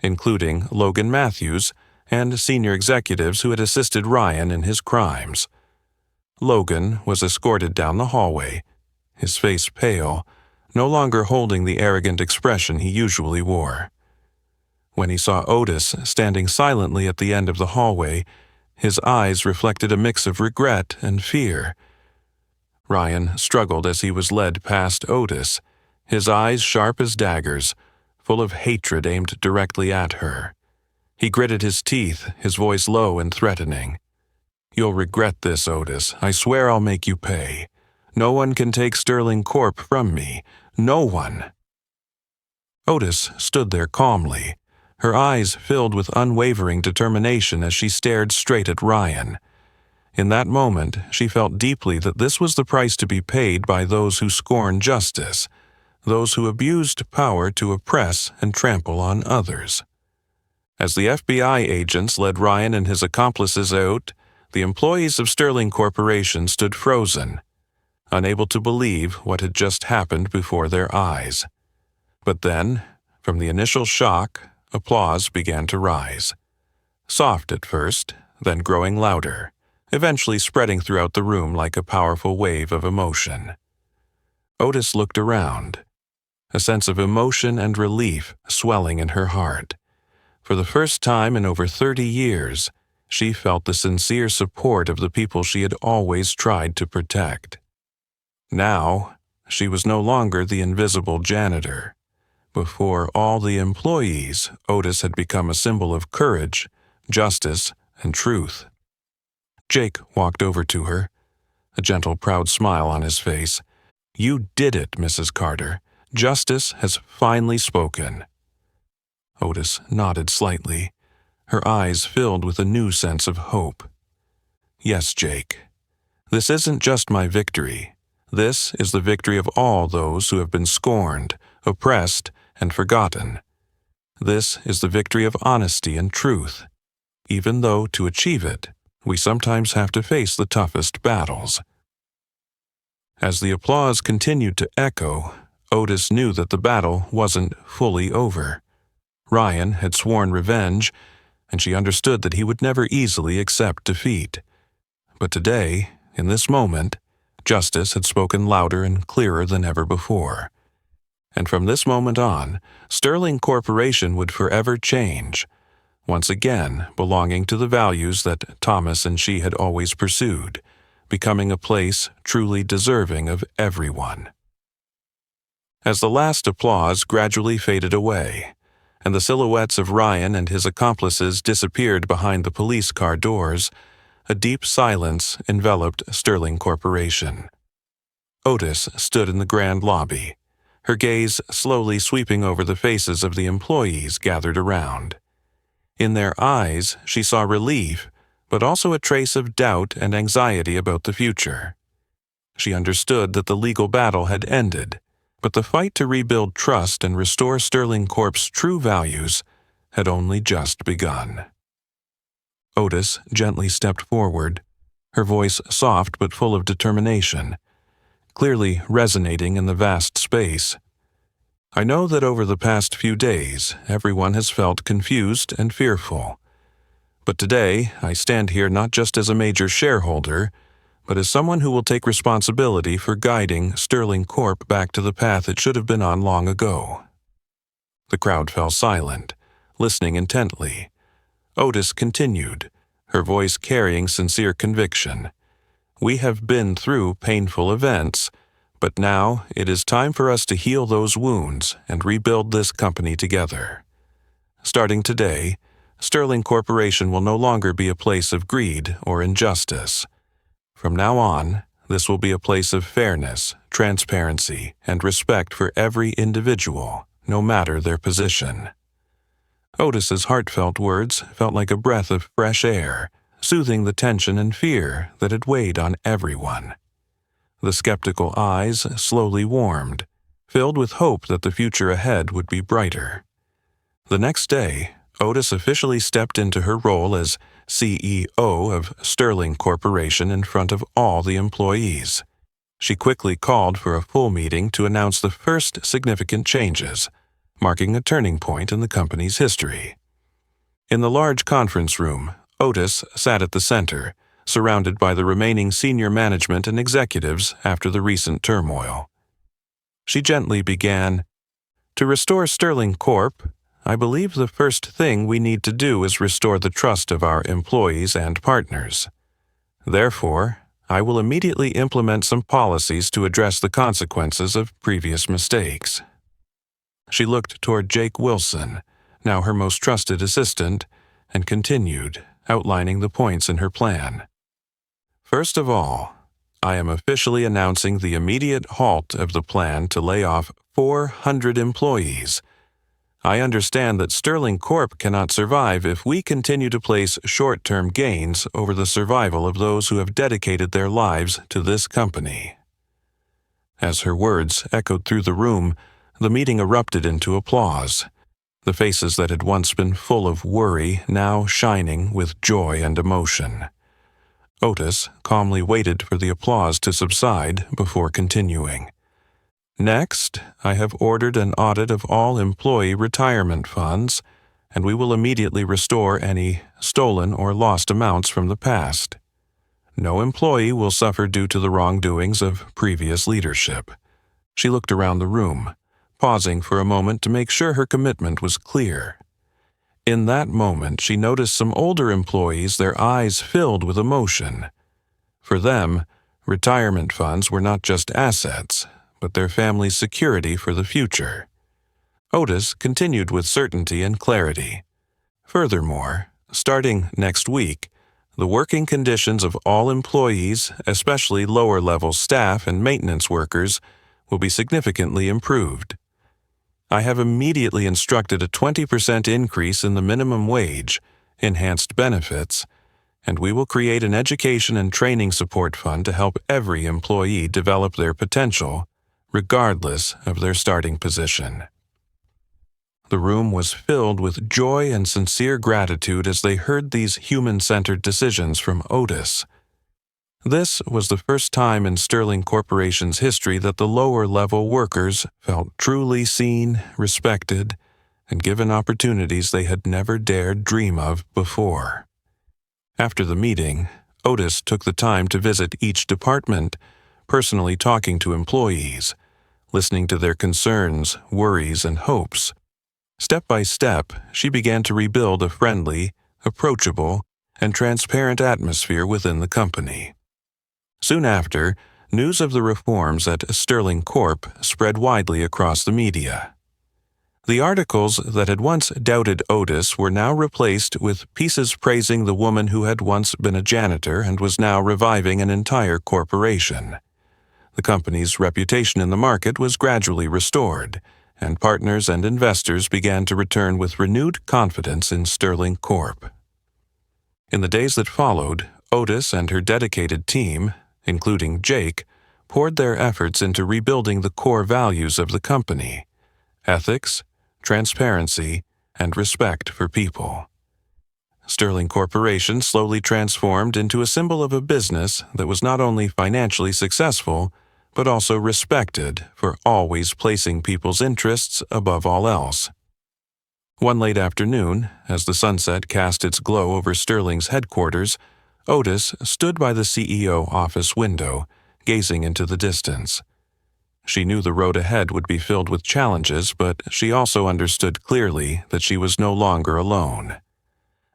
including Logan Matthews and senior executives who had assisted Ryan in his crimes. Logan was escorted down the hallway, his face pale, no longer holding the arrogant expression he usually wore. When he saw Otis standing silently at the end of the hallway, his eyes reflected a mix of regret and fear. Ryan struggled as he was led past Otis, his eyes sharp as daggers, full of hatred aimed directly at her. He gritted his teeth, his voice low and threatening. "You'll regret this, Otis. I swear I'll make you pay. No one can take Sterling Corp from me. No one." Otis stood there calmly, her eyes filled with unwavering determination as she stared straight at Ryan. In that moment, she felt deeply that this was the price to be paid by those who scorn justice, those who abused power to oppress and trample on others. As the FBI agents led Ryan and his accomplices out, the employees of Sterling Corporation stood frozen, unable to believe what had just happened before their eyes. But then, from the initial shock, applause began to rise. Soft at first, then growing louder, eventually spreading throughout the room like a powerful wave of emotion. Otis looked around, a sense of emotion and relief swelling in her heart. For the first time in over 30 years, she felt the sincere support of the people she had always tried to protect. Now, she was no longer the invisible janitor. Before all the employees, Otis had become a symbol of courage, justice, and truth. Jake walked over to her, a gentle, proud smile on his face. "You did it, Mrs. Carter. Justice has finally spoken." Otis nodded slightly, her eyes filled with a new sense of hope. "Yes, Jake. This isn't just my victory. This is the victory of all those who have been scorned, oppressed, and forgotten. This is the victory of honesty and truth, even though to achieve it, we sometimes have to face the toughest battles." As the applause continued to echo, Otis knew that the battle wasn't fully over. Ryan had sworn revenge, and she understood that he would never easily accept defeat. But today, in this moment, justice had spoken louder and clearer than ever before. And from this moment on, Sterling Corporation would forever change, once again belonging to the values that Thomas and she had always pursued, becoming a place truly deserving of everyone. As the last applause gradually faded away, and the silhouettes of Ryan and his accomplices disappeared behind the police car doors, a deep silence enveloped Sterling Corporation. Otis stood in the grand lobby, her gaze slowly sweeping over the faces of the employees gathered around. In their eyes, she saw relief, but also a trace of doubt and anxiety about the future. She understood that the legal battle had ended, but the fight to rebuild trust and restore Sterling Corp's true values had only just begun. Otis gently stepped forward, her voice soft but full of determination, clearly resonating in the vast space. "I know that over the past few days, everyone has felt confused and fearful. But today, I stand here not just as a major shareholder, but as someone who will take responsibility for guiding Sterling Corp back to the path it should have been on long ago." The crowd fell silent, listening intently. Otis continued, her voice carrying sincere conviction. "We have been through painful events, but now it is time for us to heal those wounds and rebuild this company together. Starting today, Sterling Corporation will no longer be a place of greed or injustice. From now on, this will be a place of fairness, transparency, and respect for every individual, no matter their position." Otis's heartfelt words felt like a breath of fresh air, soothing the tension and fear that had weighed on everyone. The skeptical eyes slowly warmed, filled with hope that the future ahead would be brighter. The next day, Otis officially stepped into her role as CEO of Sterling Corporation in front of all the employees. She quickly called for a full meeting to announce the first significant changes, marking a turning point in the company's history. In the large conference room, Otis sat at the center, surrounded by the remaining senior management and executives after the recent turmoil. She gently began, "To restore Sterling Corp., I believe the first thing we need to do is restore the trust of our employees and partners. Therefore, I will immediately implement some policies to address the consequences of previous mistakes." She looked toward Jake Wilson, now her most trusted assistant, and continued, outlining the points in her plan. "First of all, I am officially announcing the immediate halt of the plan to lay off 400 employees. I understand that Sterling Corp cannot survive if we continue to place short-term gains over the survival of those who have dedicated their lives to this company." As her words echoed through the room, the meeting erupted into applause, the faces that had once been full of worry now shining with joy and emotion. Otis calmly waited for the applause to subside before continuing. "Next, I have ordered an audit of all employee retirement funds, and we will immediately restore any stolen or lost amounts from the past. No employee will suffer due to the wrongdoings of previous leadership." She looked around the room, pausing for a moment to make sure her commitment was clear. In that moment, she noticed some older employees, their eyes filled with emotion. For them, retirement funds were not just assets, but their family's security for the future. Otis continued with certainty and clarity. "Furthermore, starting next week, the working conditions of all employees, especially lower-level staff and maintenance workers, will be significantly improved. I have immediately instructed a 20% increase in the minimum wage, enhanced benefits, and we will create an education and training support fund to help every employee develop their potential, regardless of their starting position." The room was filled with joy and sincere gratitude as they heard these human-centered decisions from Otis. This was the first time in Sterling Corporation's history that the lower-level workers felt truly seen, respected, and given opportunities they had never dared dream of before. After the meeting, Otis took the time to visit each department, personally talking to employees, listening to their concerns, worries, and hopes. Step by step, she began to rebuild a friendly, approachable, and transparent atmosphere within the company. Soon after, news of the reforms at Sterling Corp spread widely across the media. The articles that had once doubted Otis were now replaced with pieces praising the woman who had once been a janitor and was now reviving an entire corporation. The company's reputation in the market was gradually restored, and partners and investors began to return with renewed confidence in Sterling Corp. In the days that followed, Otis and her dedicated team, including Jake, poured their efforts into rebuilding the core values of the company: ethics, transparency, and respect for people. Sterling Corporation slowly transformed into a symbol of a business that was not only financially successful, but also respected for always placing people's interests above all else. One late afternoon, as the sunset cast its glow over Sterling's headquarters, Otis stood by the CEO office window, gazing into the distance. She knew the road ahead would be filled with challenges, but she also understood clearly that she was no longer alone.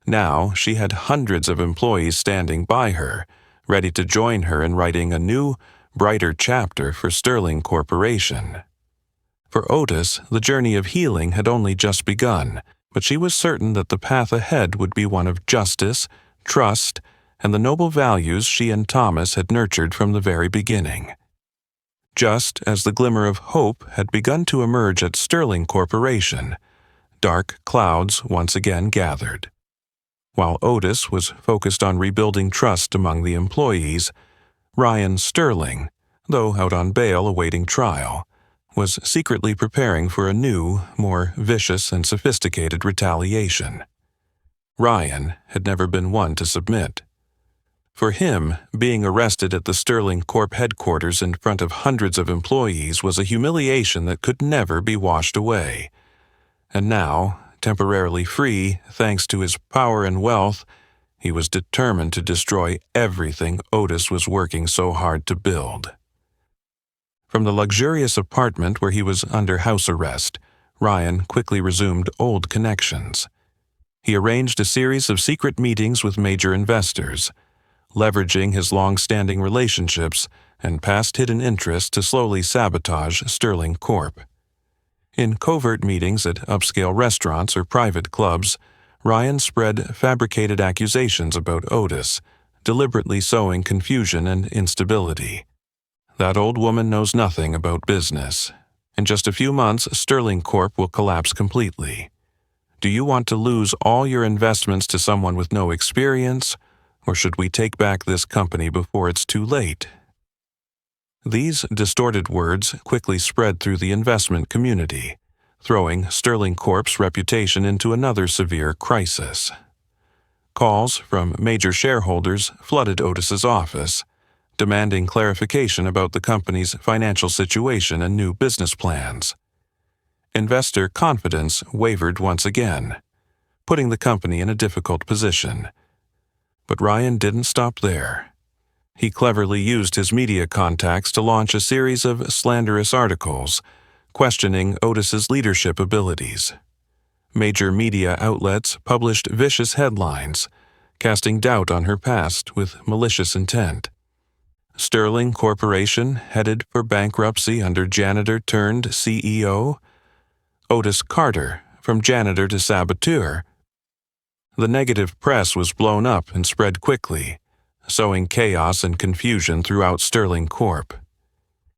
Now she had hundreds of employees standing by her, ready to join her in writing a new, brighter chapter for Sterling Corporation. For Otis, the journey of healing had only just begun, but she was certain that the path ahead would be one of justice, trust, and the noble values she and Thomas had nurtured from the very beginning. Just as the glimmer of hope had begun to emerge at Sterling Corporation, dark clouds once again gathered. While Otis was focused on rebuilding trust among the employees, Ryan Sterling, though out on bail awaiting trial, was secretly preparing for a new, more vicious and sophisticated retaliation. Ryan had never been one to submit. For him, being arrested at the Sterling Corp headquarters in front of hundreds of employees was a humiliation that could never be washed away. And now, temporarily free thanks to his power and wealth, he was determined to destroy everything Otis was working so hard to build. From the luxurious apartment where he was under house arrest, Ryan quickly resumed old connections. He arranged a series of secret meetings with major investors, leveraging his long-standing relationships and past hidden interests to slowly sabotage Sterling Corp. In covert meetings at upscale restaurants or private clubs, Ryan spread fabricated accusations about Otis, deliberately sowing confusion and instability. That old woman knows nothing about business. In just a few months, Sterling Corp will collapse completely. Do you want to lose all your investments to someone with no experience, or should we take back this company before it's too late? These distorted words quickly spread through the investment community, throwing Sterling Corp's reputation into another severe crisis. Calls from major shareholders flooded Otis's office, demanding clarification about the company's financial situation and new business plans. Investor confidence wavered once again, putting the company in a difficult position. But Ryan didn't stop there. He cleverly used his media contacts to launch a series of slanderous articles, questioning Otis's leadership abilities. Major media outlets published vicious headlines, casting doubt on her past with malicious intent. Sterling Corporation headed for bankruptcy under janitor turned CEO? Otis Carter, from janitor to saboteur. The negative press was blown up and spread quickly, sowing chaos and confusion throughout Sterling Corp.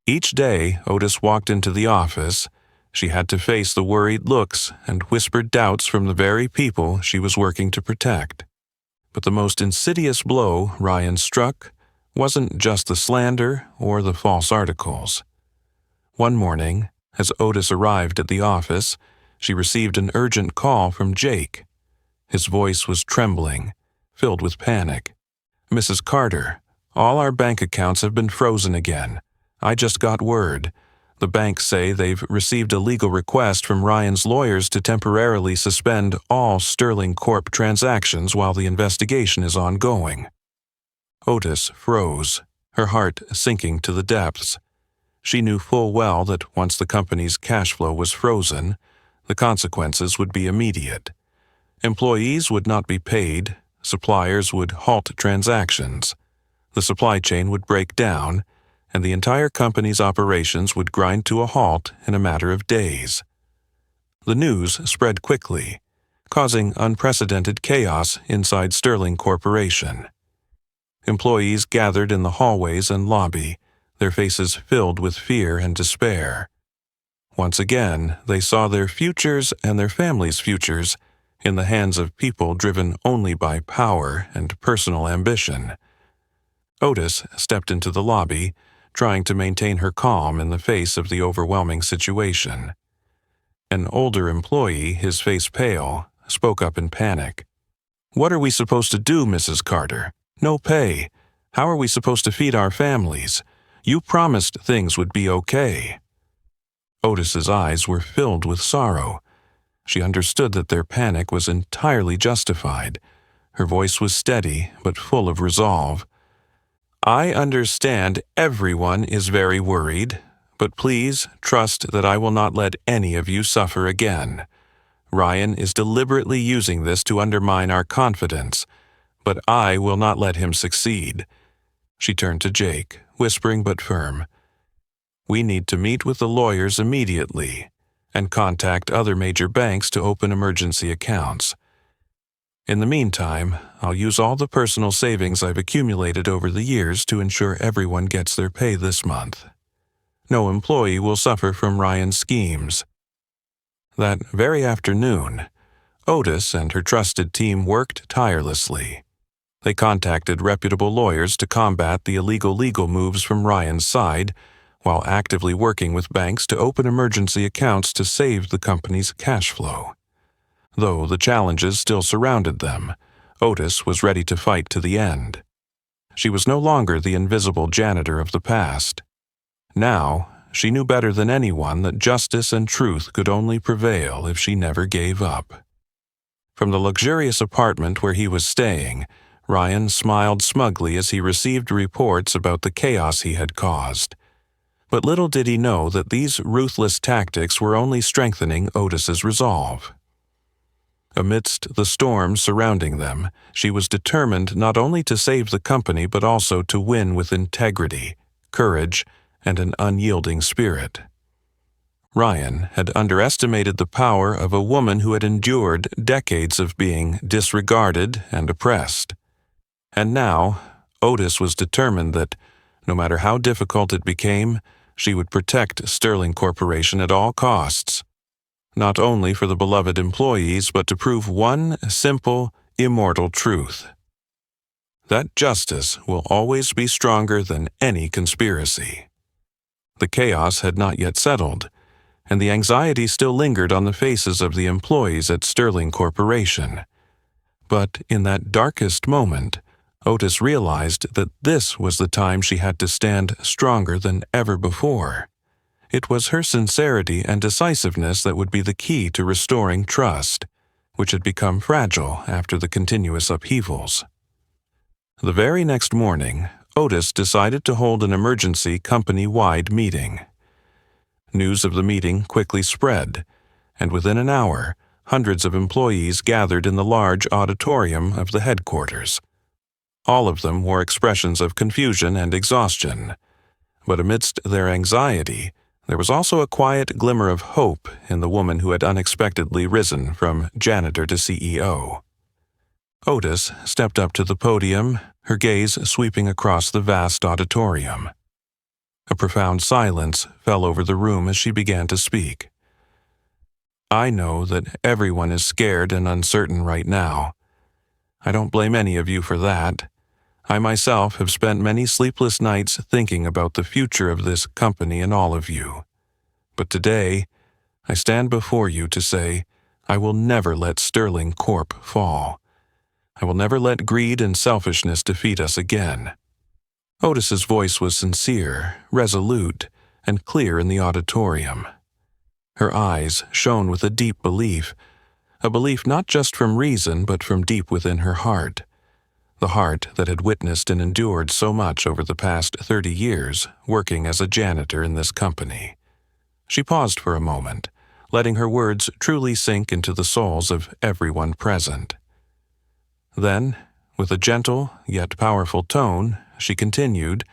Each day Otis walked into the office, she had to face the worried looks and whispered doubts from the very people she was working to protect. But the most insidious blow Ryan struck wasn't just the slander or the false articles. One morning, as Otis arrived at the office, she received an urgent call from Jake. His voice was trembling, filled with panic. "Mrs. Carter, all our bank accounts have been frozen again. I just got word. The banks say they've received a legal request from Ryan's lawyers to temporarily suspend all Sterling Corp transactions while the investigation is ongoing." Otis froze, her heart sinking to the depths. She knew full well that once the company's cash flow was frozen, the consequences would be immediate. Employees would not be paid, suppliers would halt transactions, the supply chain would break down, and the entire company's operations would grind to a halt in a matter of days. The news spread quickly, causing unprecedented chaos inside Sterling Corporation. Employees gathered in the hallways and lobby, their faces filled with fear and despair. Once again, they saw their futures and their families' futures in the hands of people driven only by power and personal ambition. Otis stepped into the lobby, trying to maintain her calm in the face of the overwhelming situation. An older employee, his face pale, spoke up in panic. "What are we supposed to do, Mrs. Carter? No pay. How are we supposed to feed our families? You promised things would be okay." Otis's eyes were filled with sorrow. She understood that their panic was entirely justified. Her voice was steady, but full of resolve. "I understand everyone is very worried, but please trust that I will not let any of you suffer again. Ryan is deliberately using this to undermine our confidence, but I will not let him succeed." She turned to Jake, whispering but firm. "We need to meet with the lawyers immediately and contact other major banks to open emergency accounts. In the meantime, I'll use all the personal savings I've accumulated over the years to ensure everyone gets their pay this month. No employee will suffer from Ryan's schemes." That very afternoon, Otis and her trusted team worked tirelessly. They contacted reputable lawyers to combat the illegal legal moves from Ryan's side, while actively working with banks to open emergency accounts to save the company's cash flow. Though the challenges still surrounded them, Otis was ready to fight to the end. She was no longer the invisible janitor of the past. Now, she knew better than anyone that justice and truth could only prevail if she never gave up. From the luxurious apartment where he was staying, Ryan smiled smugly as he received reports about the chaos he had caused. But little did he know that these ruthless tactics were only strengthening Otis's resolve. Amidst the storm surrounding them, she was determined not only to save the company but also to win with integrity, courage, and an unyielding spirit. Ryan had underestimated the power of a woman who had endured decades of being disregarded and oppressed. And now, Otis was determined that, no matter how difficult it became, she would protect Sterling Corporation at all costs. Not only for the beloved employees, but to prove one simple, immortal truth: that justice will always be stronger than any conspiracy. The chaos had not yet settled, and the anxiety still lingered on the faces of the employees at Sterling Corporation. But in that darkest moment, Otis realized that this was the time she had to stand stronger than ever before. It was her sincerity and decisiveness that would be the key to restoring trust, which had become fragile after the continuous upheavals. The very next morning, Otis decided to hold an emergency company-wide meeting. News of the meeting quickly spread, and within an hour, hundreds of employees gathered in the large auditorium of the headquarters. All of them wore expressions of confusion and exhaustion, but amidst their anxiety, there was also a quiet glimmer of hope in the woman who had unexpectedly risen from janitor to CEO. Otis stepped up to the podium, her gaze sweeping across the vast auditorium. A profound silence fell over the room as she began to speak. "I know that everyone is scared and uncertain right now. I don't blame any of you for that. I myself have spent many sleepless nights thinking about the future of this company and all of you. But today, I stand before you to say, I will never let Sterling Corp fall. I will never let greed and selfishness defeat us again." Otis's voice was sincere, resolute, and clear in the auditorium. Her eyes shone with a deep belief, a belief not just from reason but from deep within her heart. The heart that had witnessed and endured so much over the past 30 years, working as a janitor in this company. She paused for a moment, letting her words truly sink into the souls of everyone present. Then, with a gentle yet powerful tone, she continued,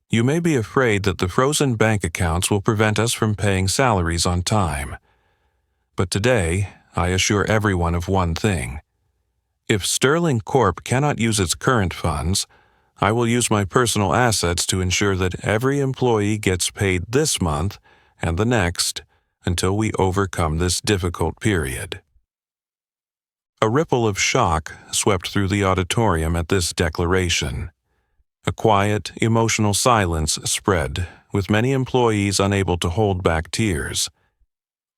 "You may be afraid that the frozen bank accounts will prevent us from paying salaries on time. But today, I assure everyone of one thing. If Sterling Corp cannot use its current funds, I will use my personal assets to ensure that every employee gets paid this month and the next until we overcome this difficult period." A ripple of shock swept through the auditorium at this declaration. A quiet, emotional silence spread, with many employees unable to hold back tears.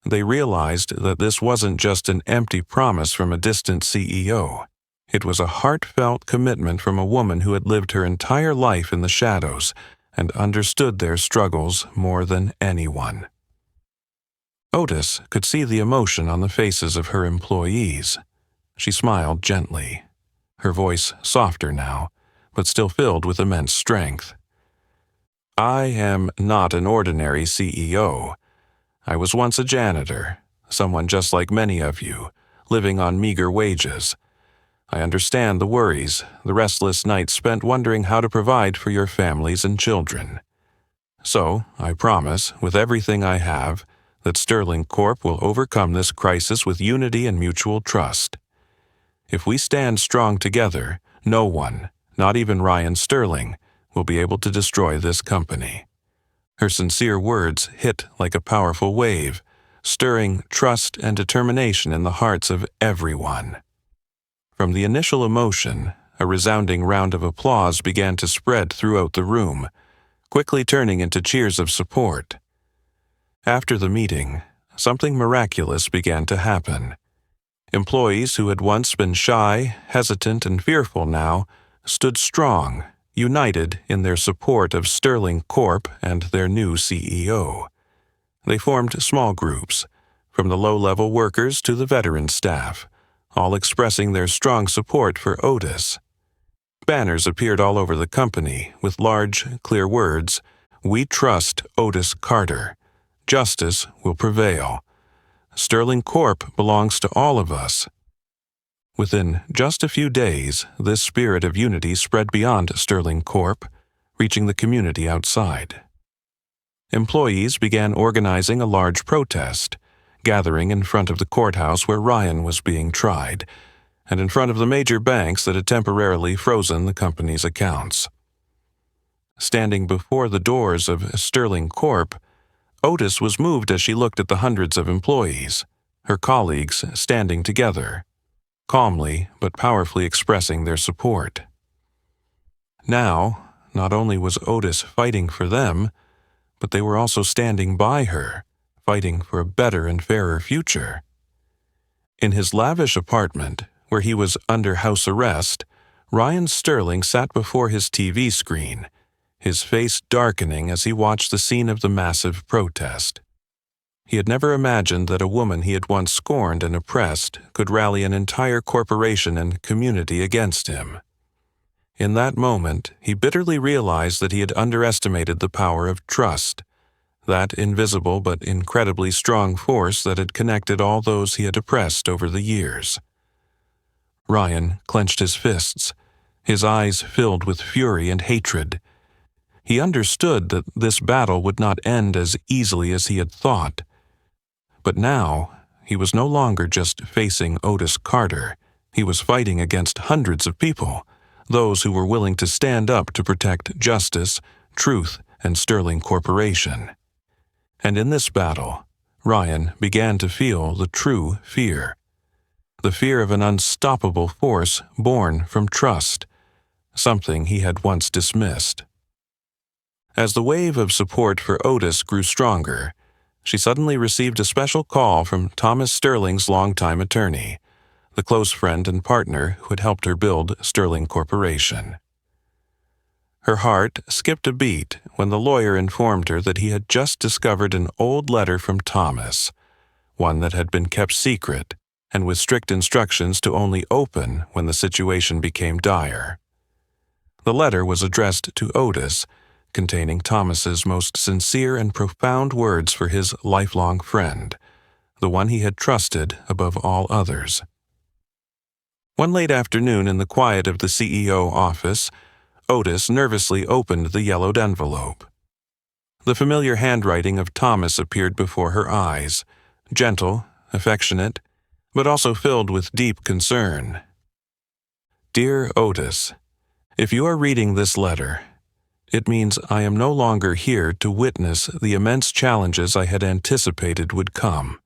They realized that this wasn't just an empty promise from a distant CEO. It was a heartfelt commitment from a woman who had lived her entire life in the shadows and understood their struggles more than anyone. Otis could see the emotion on the faces of her employees. She smiled gently, her voice softer now, but still filled with immense strength. I am not an ordinary CEO. I was once a janitor, someone just like many of you, living on meager wages. I understand the worries, the restless nights spent wondering how to provide for your families and children. So, I promise, with everything I have, that Sterling Corp will overcome this crisis with unity and mutual trust. If we stand strong together, no one, not even Ryan Sterling, will be able to destroy this company. Her sincere words hit like a powerful wave, stirring trust and determination in the hearts of everyone. From the initial emotion, a resounding round of applause began to spread throughout the room, quickly turning into cheers of support. After the meeting, something miraculous began to happen. Employees who had once been shy, hesitant, and fearful now stood strong, united in their support of Sterling Corp and their new CEO. They formed small groups, from the low-level workers to the veteran staff, all expressing their strong support for Otis. Banners appeared all over the company with large, clear words, "We trust Otis Carter. Justice will prevail. Sterling Corp belongs to all of us." Within just a few days, this spirit of unity spread beyond Sterling Corp, reaching the community outside. Employees began organizing a large protest, gathering in front of the courthouse where Ryan was being tried, and in front of the major banks that had temporarily frozen the company's accounts. Standing before the doors of Sterling Corp, Otis was moved as she looked at the hundreds of employees, her colleagues standing together, calmly but powerfully expressing their support. Now, not only was Otis fighting for them, but they were also standing by her, fighting for a better and fairer future. In his lavish apartment, where he was under house arrest, Ryan Sterling sat before his TV screen, his face darkening as he watched the scene of the massive protest. He had never imagined that a woman he had once scorned and oppressed could rally an entire corporation and community against him. In that moment, he bitterly realized that he had underestimated the power of trust, that invisible but incredibly strong force that had connected all those he had oppressed over the years. Ryan clenched his fists, his eyes filled with fury and hatred. He understood that this battle would not end as easily as he had thought. But now, he was no longer just facing Otis Carter. He was fighting against hundreds of people, those who were willing to stand up to protect justice, truth, and Sterling Corporation. And in this battle, Ryan began to feel the true fear. The fear of an unstoppable force born from trust, something he had once dismissed. As the wave of support for Otis grew stronger, she suddenly received a special call from Thomas Sterling's longtime attorney, the close friend and partner who had helped her build Sterling Corporation. Her heart skipped a beat when the lawyer informed her that he had just discovered an old letter from Thomas, one that had been kept secret and with strict instructions to only open when the situation became dire. The letter was addressed to Otis, containing Thomas's most sincere and profound words for his lifelong friend, the one he had trusted above all others. One late afternoon in the quiet of the CEO office, Otis nervously opened the yellowed envelope. The familiar handwriting of Thomas appeared before her eyes, gentle, affectionate, but also filled with deep concern. Dear Otis, if you are reading this letter, it means I am no longer here to witness the immense challenges I had anticipated would come.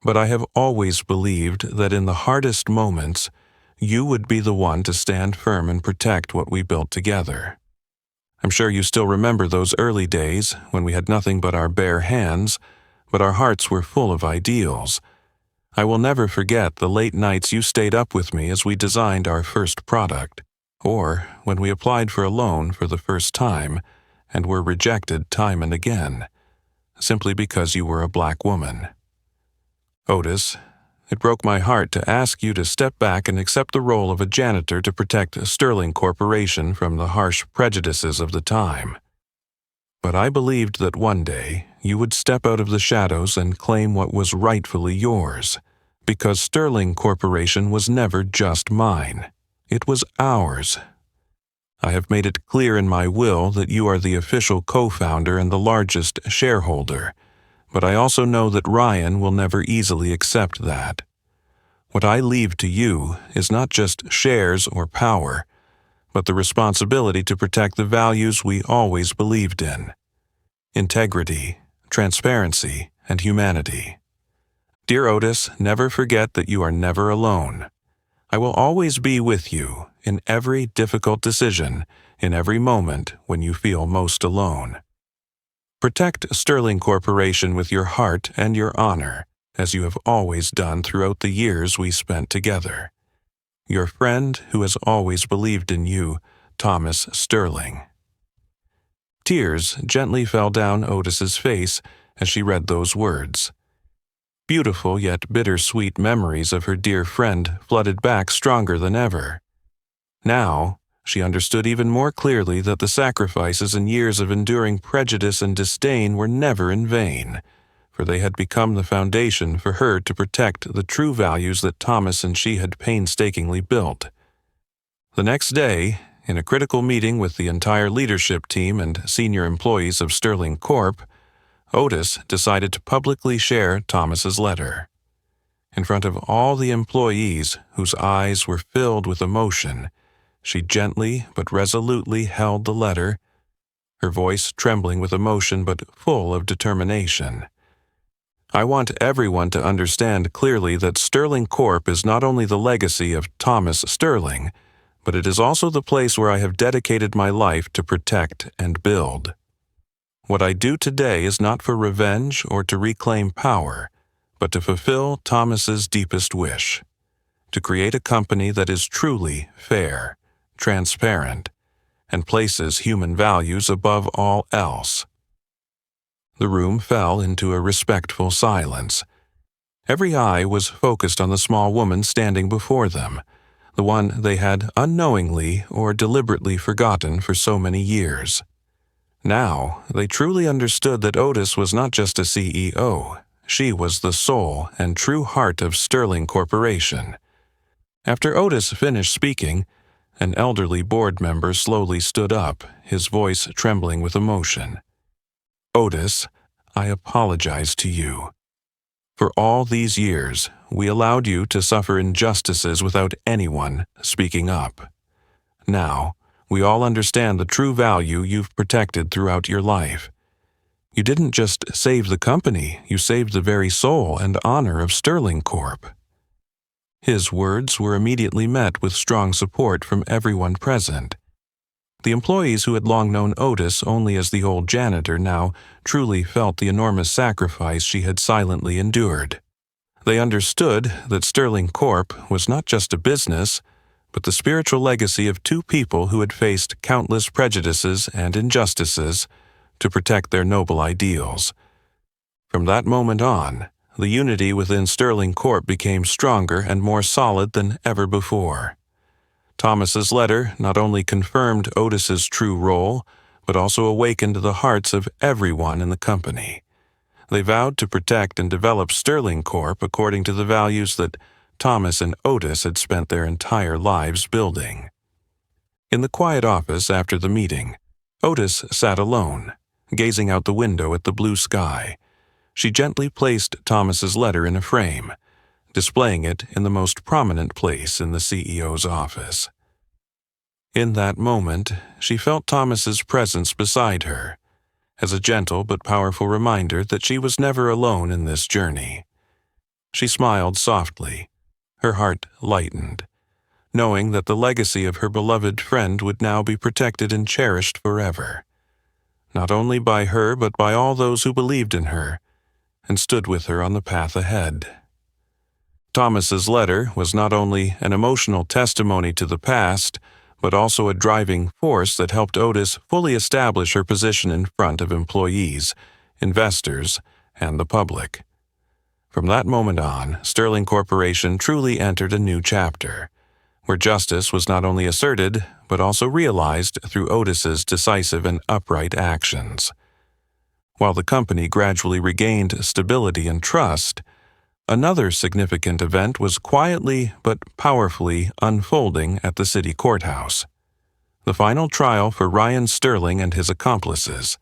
But I have always believed that in the hardest moments, you would be the one to stand firm and protect what we built together. I'm sure you still remember those early days when we had nothing but our bare hands, but our hearts were full of ideals. I will never forget the late nights you stayed up with me as we designed our first product, or when we applied for a loan for the first time and were rejected time and again. simply because you were a black woman. Otis, it broke my heart to ask you to step back and accept the role of a janitor to protect Sterling Corporation from the harsh prejudices of the time. But I believed that one day you would step out of the shadows and claim what was rightfully yours, because Sterling Corporation was never just mine. It was ours. I have made it clear in my will that you are the official co-founder and the largest shareholder, but I also know that Ryan will never easily accept that. What I leave to you is not just shares or power, but the responsibility to protect the values we always believed in: integrity, transparency, and humanity. Dear Otis, never forget that you are never alone. I will always be with you in every difficult decision, in every moment when you feel most alone. Protect Sterling Corporation with your heart and your honor, as you have always done throughout the years we spent together. Your friend who has always believed in you, Thomas Sterling. Tears gently fell down Otis's face as she read those words. Beautiful yet bittersweet memories of her dear friend flooded back stronger than ever. Now, she understood even more clearly that the sacrifices and years of enduring prejudice and disdain were never in vain, for they had become the foundation for her to protect the true values that Thomas and she had painstakingly built. The next day, in a critical meeting with the entire leadership team and senior employees of Sterling Corp., Otis decided to publicly share Thomas's letter. In front of all the employees whose eyes were filled with emotion, she gently but resolutely held the letter, her voice trembling with emotion but full of determination. I want everyone to understand clearly that Sterling Corp is not only the legacy of Thomas Sterling, but it is also the place where I have dedicated my life to protect and build. What I do today is not for revenge or to reclaim power, but to fulfill Thomas's deepest wish: to create a company that is truly fair, transparent, and places human values above all else. The room fell into a respectful silence. Every eye was focused on the small woman standing before them, the one they had unknowingly or deliberately forgotten for so many years. Now, they truly understood that Otis was not just a CEO. She was the soul and true heart of Sterling Corporation. After Otis finished speaking, an elderly board member slowly stood up, his voice trembling with emotion. Otis, I apologize to you. For all these years, we allowed you to suffer injustices without anyone speaking up. Now, we all understand the true value you've protected throughout your life. You didn't just save the company, you saved the very soul and honor of Sterling Corp. His words were immediately met with strong support from everyone present. The employees who had long known Otis only as the old janitor now truly felt the enormous sacrifice she had silently endured. They understood that Sterling Corp was not just a business, but the spiritual legacy of two people who had faced countless prejudices and injustices to protect their noble ideals. From that moment on, the unity within Sterling Corp became stronger and more solid than ever before. Thomas's letter not only confirmed Otis's true role, but also awakened the hearts of everyone in the company. They vowed to protect and develop Sterling Corp according to the values that Thomas and Otis had spent their entire lives building. In the quiet office after the meeting, Otis sat alone, gazing out the window at the blue sky. She gently placed Thomas's letter in a frame, displaying it in the most prominent place in the CEO's office. In that moment, she felt Thomas's presence beside her, as a gentle but powerful reminder that she was never alone in this journey. She smiled softly, her heart lightened, knowing that the legacy of her beloved friend would now be protected and cherished forever, not only by her but by all those who believed in her and stood with her on the path ahead. Thomas's letter was not only an emotional testimony to the past, but also a driving force that helped Otis fully establish her position in front of employees, investors, and the public. From that moment on, Sterling Corporation truly entered a new chapter, where justice was not only asserted, but also realized through Otis's decisive and upright actions. While the company gradually regained stability and trust, another significant event was quietly but powerfully unfolding at the city courthouse: the final trial for Ryan Sterling and his accomplices.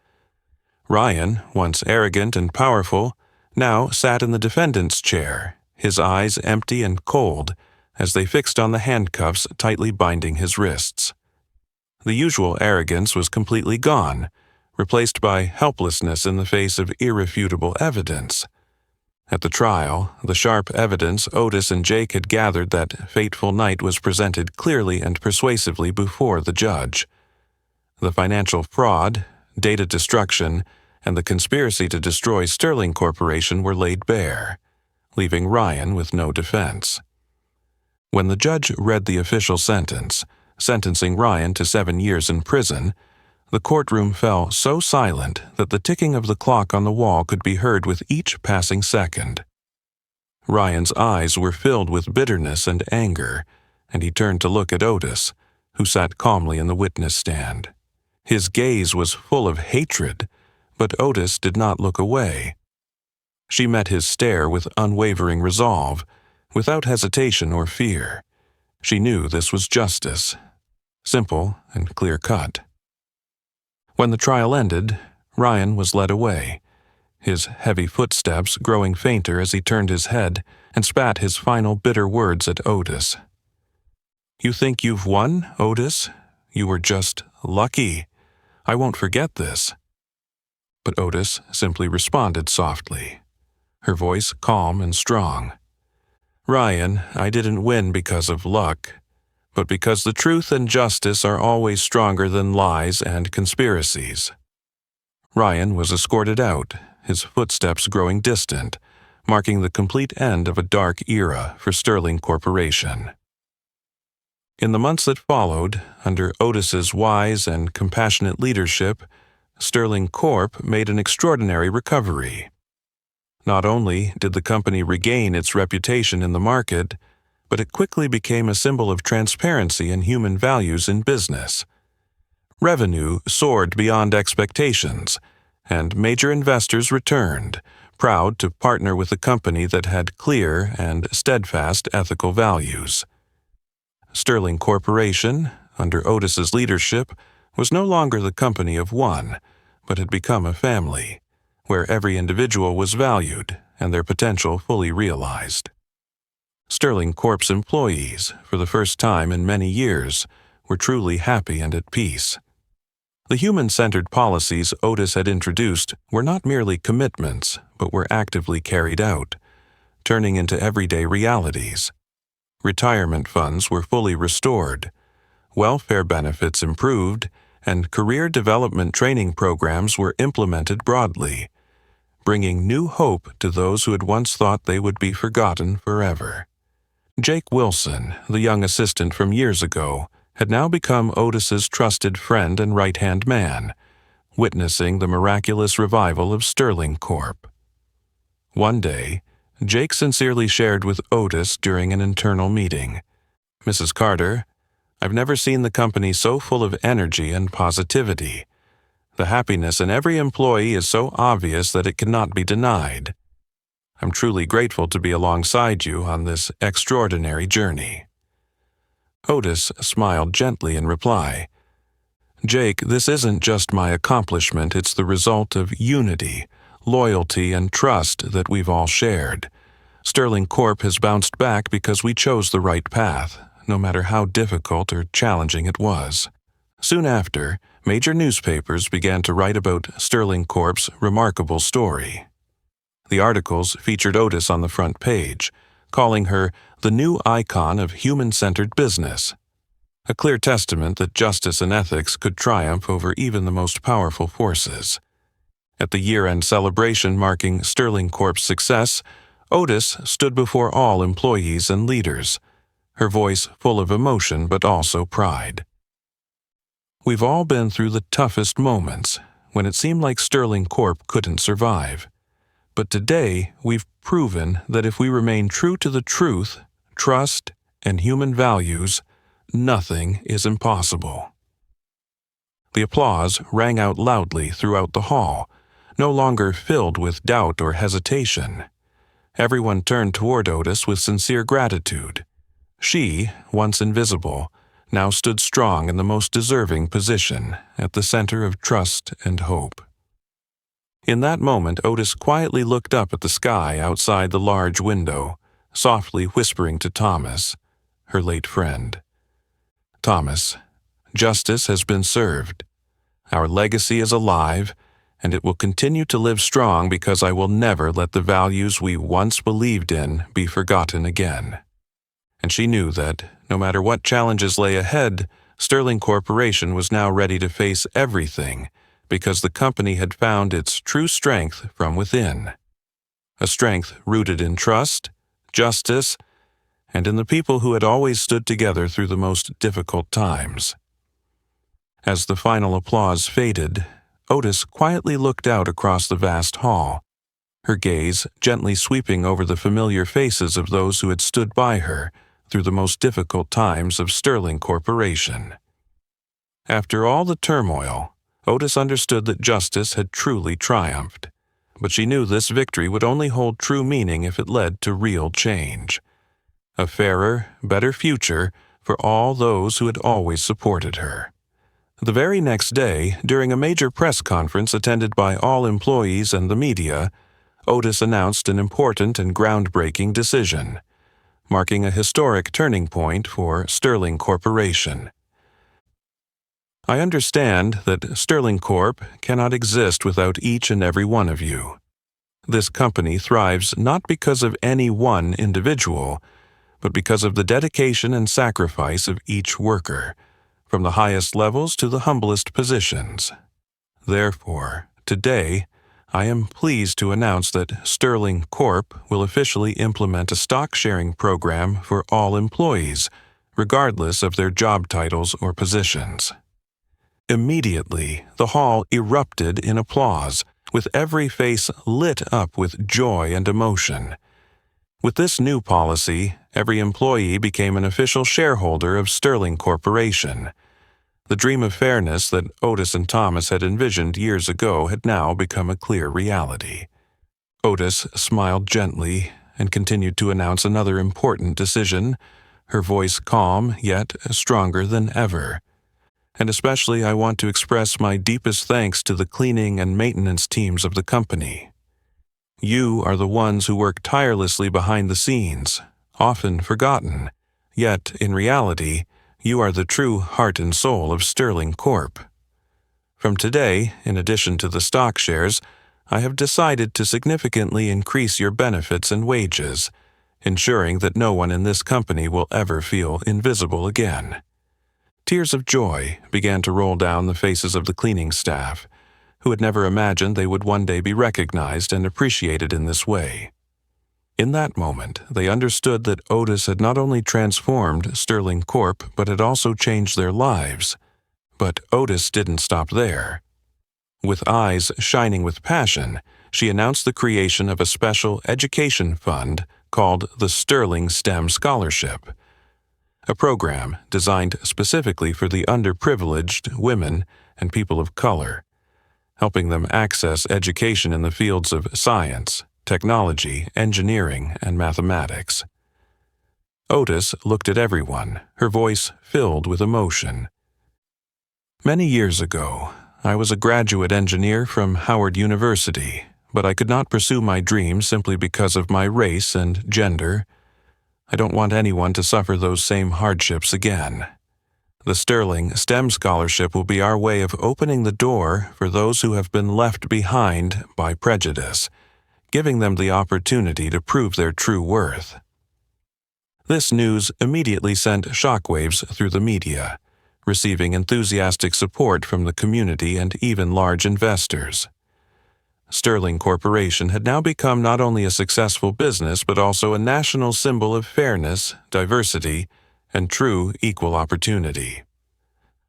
Ryan, once arrogant and powerful, now sat in the defendant's chair, his eyes empty and cold as they fixed on the handcuffs tightly binding his wrists. The usual arrogance was completely gone, replaced by helplessness in the face of irrefutable evidence. At the trial, the sharp evidence Otis and Jake had gathered that fateful night was presented clearly and persuasively before the judge. The financial fraud, data destruction, and the conspiracy to destroy Sterling Corporation were laid bare, leaving Ryan with no defense. When the judge read the official sentence, sentencing Ryan to 7 years in prison, the courtroom fell so silent that the ticking of the clock on the wall could be heard with each passing second. Ryan's eyes were filled with bitterness and anger, and he turned to look at Otis, who sat calmly in the witness stand. His gaze was full of hatred, but Otis did not look away. She met his stare with unwavering resolve, without hesitation or fear. She knew this was justice, simple and clear-cut. When the trial ended, Ryan was led away, his heavy footsteps growing fainter as he turned his head and spat his final bitter words at Otis. "You think you've won, Otis? You were just lucky. I won't forget this." But Otis simply responded softly, her voice calm and strong. "Ryan, I didn't win because of luck, but because the truth and justice are always stronger than lies and conspiracies." Ryan was escorted out, his footsteps growing distant, marking the complete end of a dark era for Sterling Corporation. In the months that followed, under Otis's wise and compassionate leadership, Sterling Corp made an extraordinary recovery. Not only did the company regain its reputation in the market, but it quickly became a symbol of transparency and human values in business. Revenue soared beyond expectations, and major investors returned, proud to partner with a company that had clear and steadfast ethical values. Sterling Corporation, under Otis's leadership, was no longer the company of one, but had become a family, where every individual was valued and their potential fully realized. Sterling Corp's employees, for the first time in many years, were truly happy and at peace. The human-centered policies Otis had introduced were not merely commitments, but were actively carried out, turning into everyday realities. Retirement funds were fully restored, welfare benefits improved, and career development training programs were implemented broadly, bringing new hope to those who had once thought they would be forgotten forever. Jake Wilson, the young assistant from years ago, had now become Otis's trusted friend and right-hand man, witnessing the miraculous revival of Sterling Corp. One day, Jake sincerely shared with Otis during an internal meeting, "Mrs. Carter, I've never seen the company so full of energy and positivity. The happiness in every employee is so obvious that it cannot be denied. I'm truly grateful to be alongside you on this extraordinary journey." Otis smiled gently in reply, "Jake, this isn't just my accomplishment, it's the result of unity, loyalty, and trust that we've all shared. Sterling Corp has bounced back because we chose the right path, no matter how difficult or challenging it was." Soon after, major newspapers began to write about Sterling Corp's remarkable story. The articles featured Otis on the front page, calling her the new icon of human-centered business, a clear testament that justice and ethics could triumph over even the most powerful forces. At the year-end celebration marking Sterling Corp's success, Otis stood before all employees and leaders, her voice full of emotion but also pride. "We've all been through the toughest moments, when it seemed like Sterling Corp couldn't survive. But today, we've proven that if we remain true to the truth, trust, and human values, nothing is impossible." The applause rang out loudly throughout the hall, no longer filled with doubt or hesitation. Everyone turned toward Otis with sincere gratitude. She, once invisible, now stood strong in the most deserving position, at the center of trust and hope. In that moment, Otis quietly looked up at the sky outside the large window, softly whispering to Thomas, her late friend. "Thomas, justice has been served. Our legacy is alive, and it will continue to live strong because I will never let the values we once believed in be forgotten again." And she knew that, no matter what challenges lay ahead, Sterling Corporation was now ready to face everything because the company had found its true strength from within. A strength rooted in trust, justice, and in the people who had always stood together through the most difficult times. As the final applause faded, Otis quietly looked out across the vast hall, her gaze gently sweeping over the familiar faces of those who had stood by her through the most difficult times of Sterling Corporation. After all the turmoil, Otis understood that justice had truly triumphed, but she knew this victory would only hold true meaning if it led to real change. A fairer, better future for all those who had always supported her. The very next day, during a major press conference attended by all employees and the media, Otis announced an important and groundbreaking decision, marking a historic turning point for Sterling Corporation. "I understand that Sterling Corp cannot exist without each and every one of you. This company thrives not because of any one individual, but because of the dedication and sacrifice of each worker, from the highest levels to the humblest positions. Therefore, today, I am pleased to announce that Sterling Corp will officially implement a stock-sharing program for all employees, regardless of their job titles or positions." Immediately, the hall erupted in applause, with every face lit up with joy and emotion. With this new policy, every employee became an official shareholder of Sterling Corporation. The dream of fairness that Otis and Thomas had envisioned years ago had now become a clear reality. Otis smiled gently and continued to announce another important decision, her voice calm yet stronger than ever. "And especially I want to express my deepest thanks to the cleaning and maintenance teams of the company. You are the ones who work tirelessly behind the scenes, often forgotten, yet, in reality, you are the true heart and soul of Sterling Corp. From today, in addition to the stock shares, I have decided to significantly increase your benefits and wages, ensuring that no one in this company will ever feel invisible again." Tears of joy began to roll down the faces of the cleaning staff, who had never imagined they would one day be recognized and appreciated in this way. In that moment, they understood that Otis had not only transformed Sterling Corp, but had also changed their lives. But Otis didn't stop there. With eyes shining with passion, she announced the creation of a special education fund called the Sterling STEM Scholarship, a program designed specifically for the underprivileged, women, and people of color, helping them access education in the fields of science, technology, engineering, and mathematics. Otis looked at everyone, her voice filled with emotion. "Many years ago, I was a graduate engineer from Howard University, but I could not pursue my dream simply because of my race and gender. I don't want anyone to suffer those same hardships again. The Sterling STEM Scholarship will be our way of opening the door for those who have been left behind by prejudice, giving them the opportunity to prove their true worth." This news immediately sent shockwaves through the media, receiving enthusiastic support from the community and even large investors. Sterling Corporation had now become not only a successful business but also a national symbol of fairness, diversity, and true equal opportunity.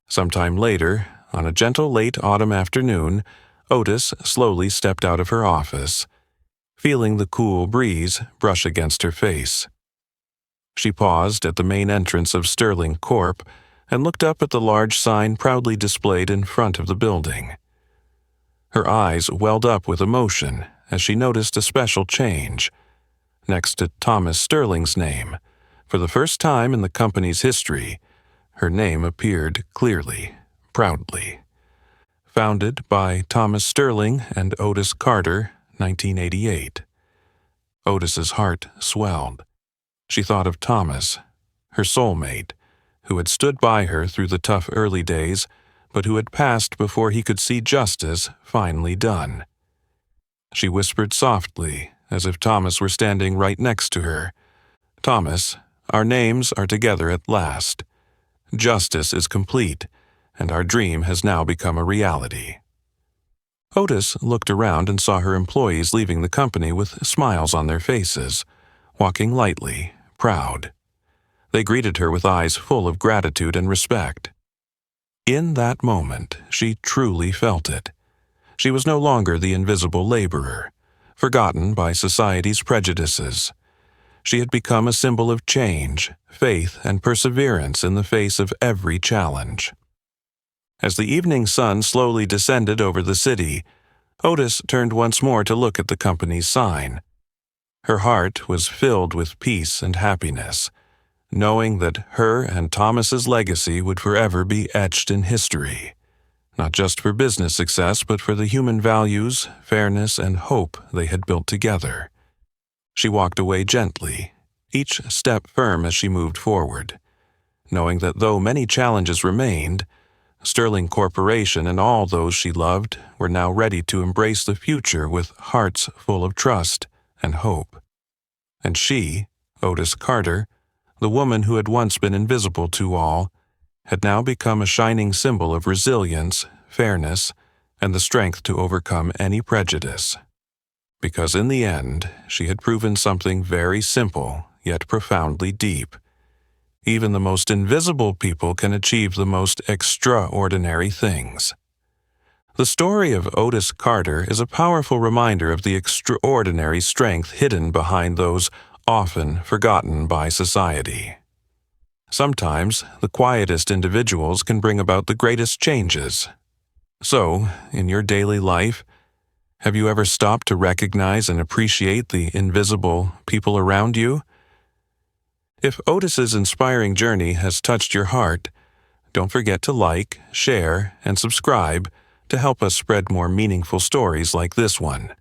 Sometime later, on a gentle late autumn afternoon, Otis slowly stepped out of her office, feeling the cool breeze brush against her face. She paused at the main entrance of Sterling Corp. And looked up at the large sign proudly displayed in front of the building. Her eyes welled up with emotion as she noticed a special change. Next to Thomas Sterling's name, for the first time in the company's history, her name appeared clearly, proudly. Founded by Thomas Sterling and Otis Carter, 1988. Otis's heart swelled. She thought of Thomas, her soulmate, who had stood by her through the tough early days, but who had passed before he could see justice finally done. She whispered softly, as if Thomas were standing right next to her. "Thomas, our names are together at last. Justice is complete, and our dream has now become a reality." Otis looked around and saw her employees leaving the company with smiles on their faces, walking lightly, proud. They greeted her with eyes full of gratitude and respect. In that moment, she truly felt it. She was no longer the invisible laborer, forgotten by society's prejudices. She had become a symbol of change, faith, and perseverance in the face of every challenge. As the evening sun slowly descended over the city, Otis turned once more to look at the company's sign. Her heart was filled with peace and happiness, knowing that her and Thomas's legacy would forever be etched in history, not just for business success but for the human values, fairness, and hope they had built together. She walked away gently, each step firm as she moved forward, knowing that though many challenges remained, Sterling Corporation and all those she loved were now ready to embrace the future with hearts full of trust and hope. And she, Otis Carter, the woman who had once been invisible to all, had now become a shining symbol of resilience, fairness, and the strength to overcome any prejudice. Because in the end, she had proven something very simple, yet profoundly deep. Even the most invisible people can achieve the most extraordinary things. The story of Otis Carter is a powerful reminder of the extraordinary strength hidden behind those often forgotten by society. Sometimes, the quietest individuals can bring about the greatest changes. So, in your daily life, have you ever stopped to recognize and appreciate the invisible people around you? If Otis's inspiring journey has touched your heart, don't forget to like, share, and subscribe to help us spread more meaningful stories like this one.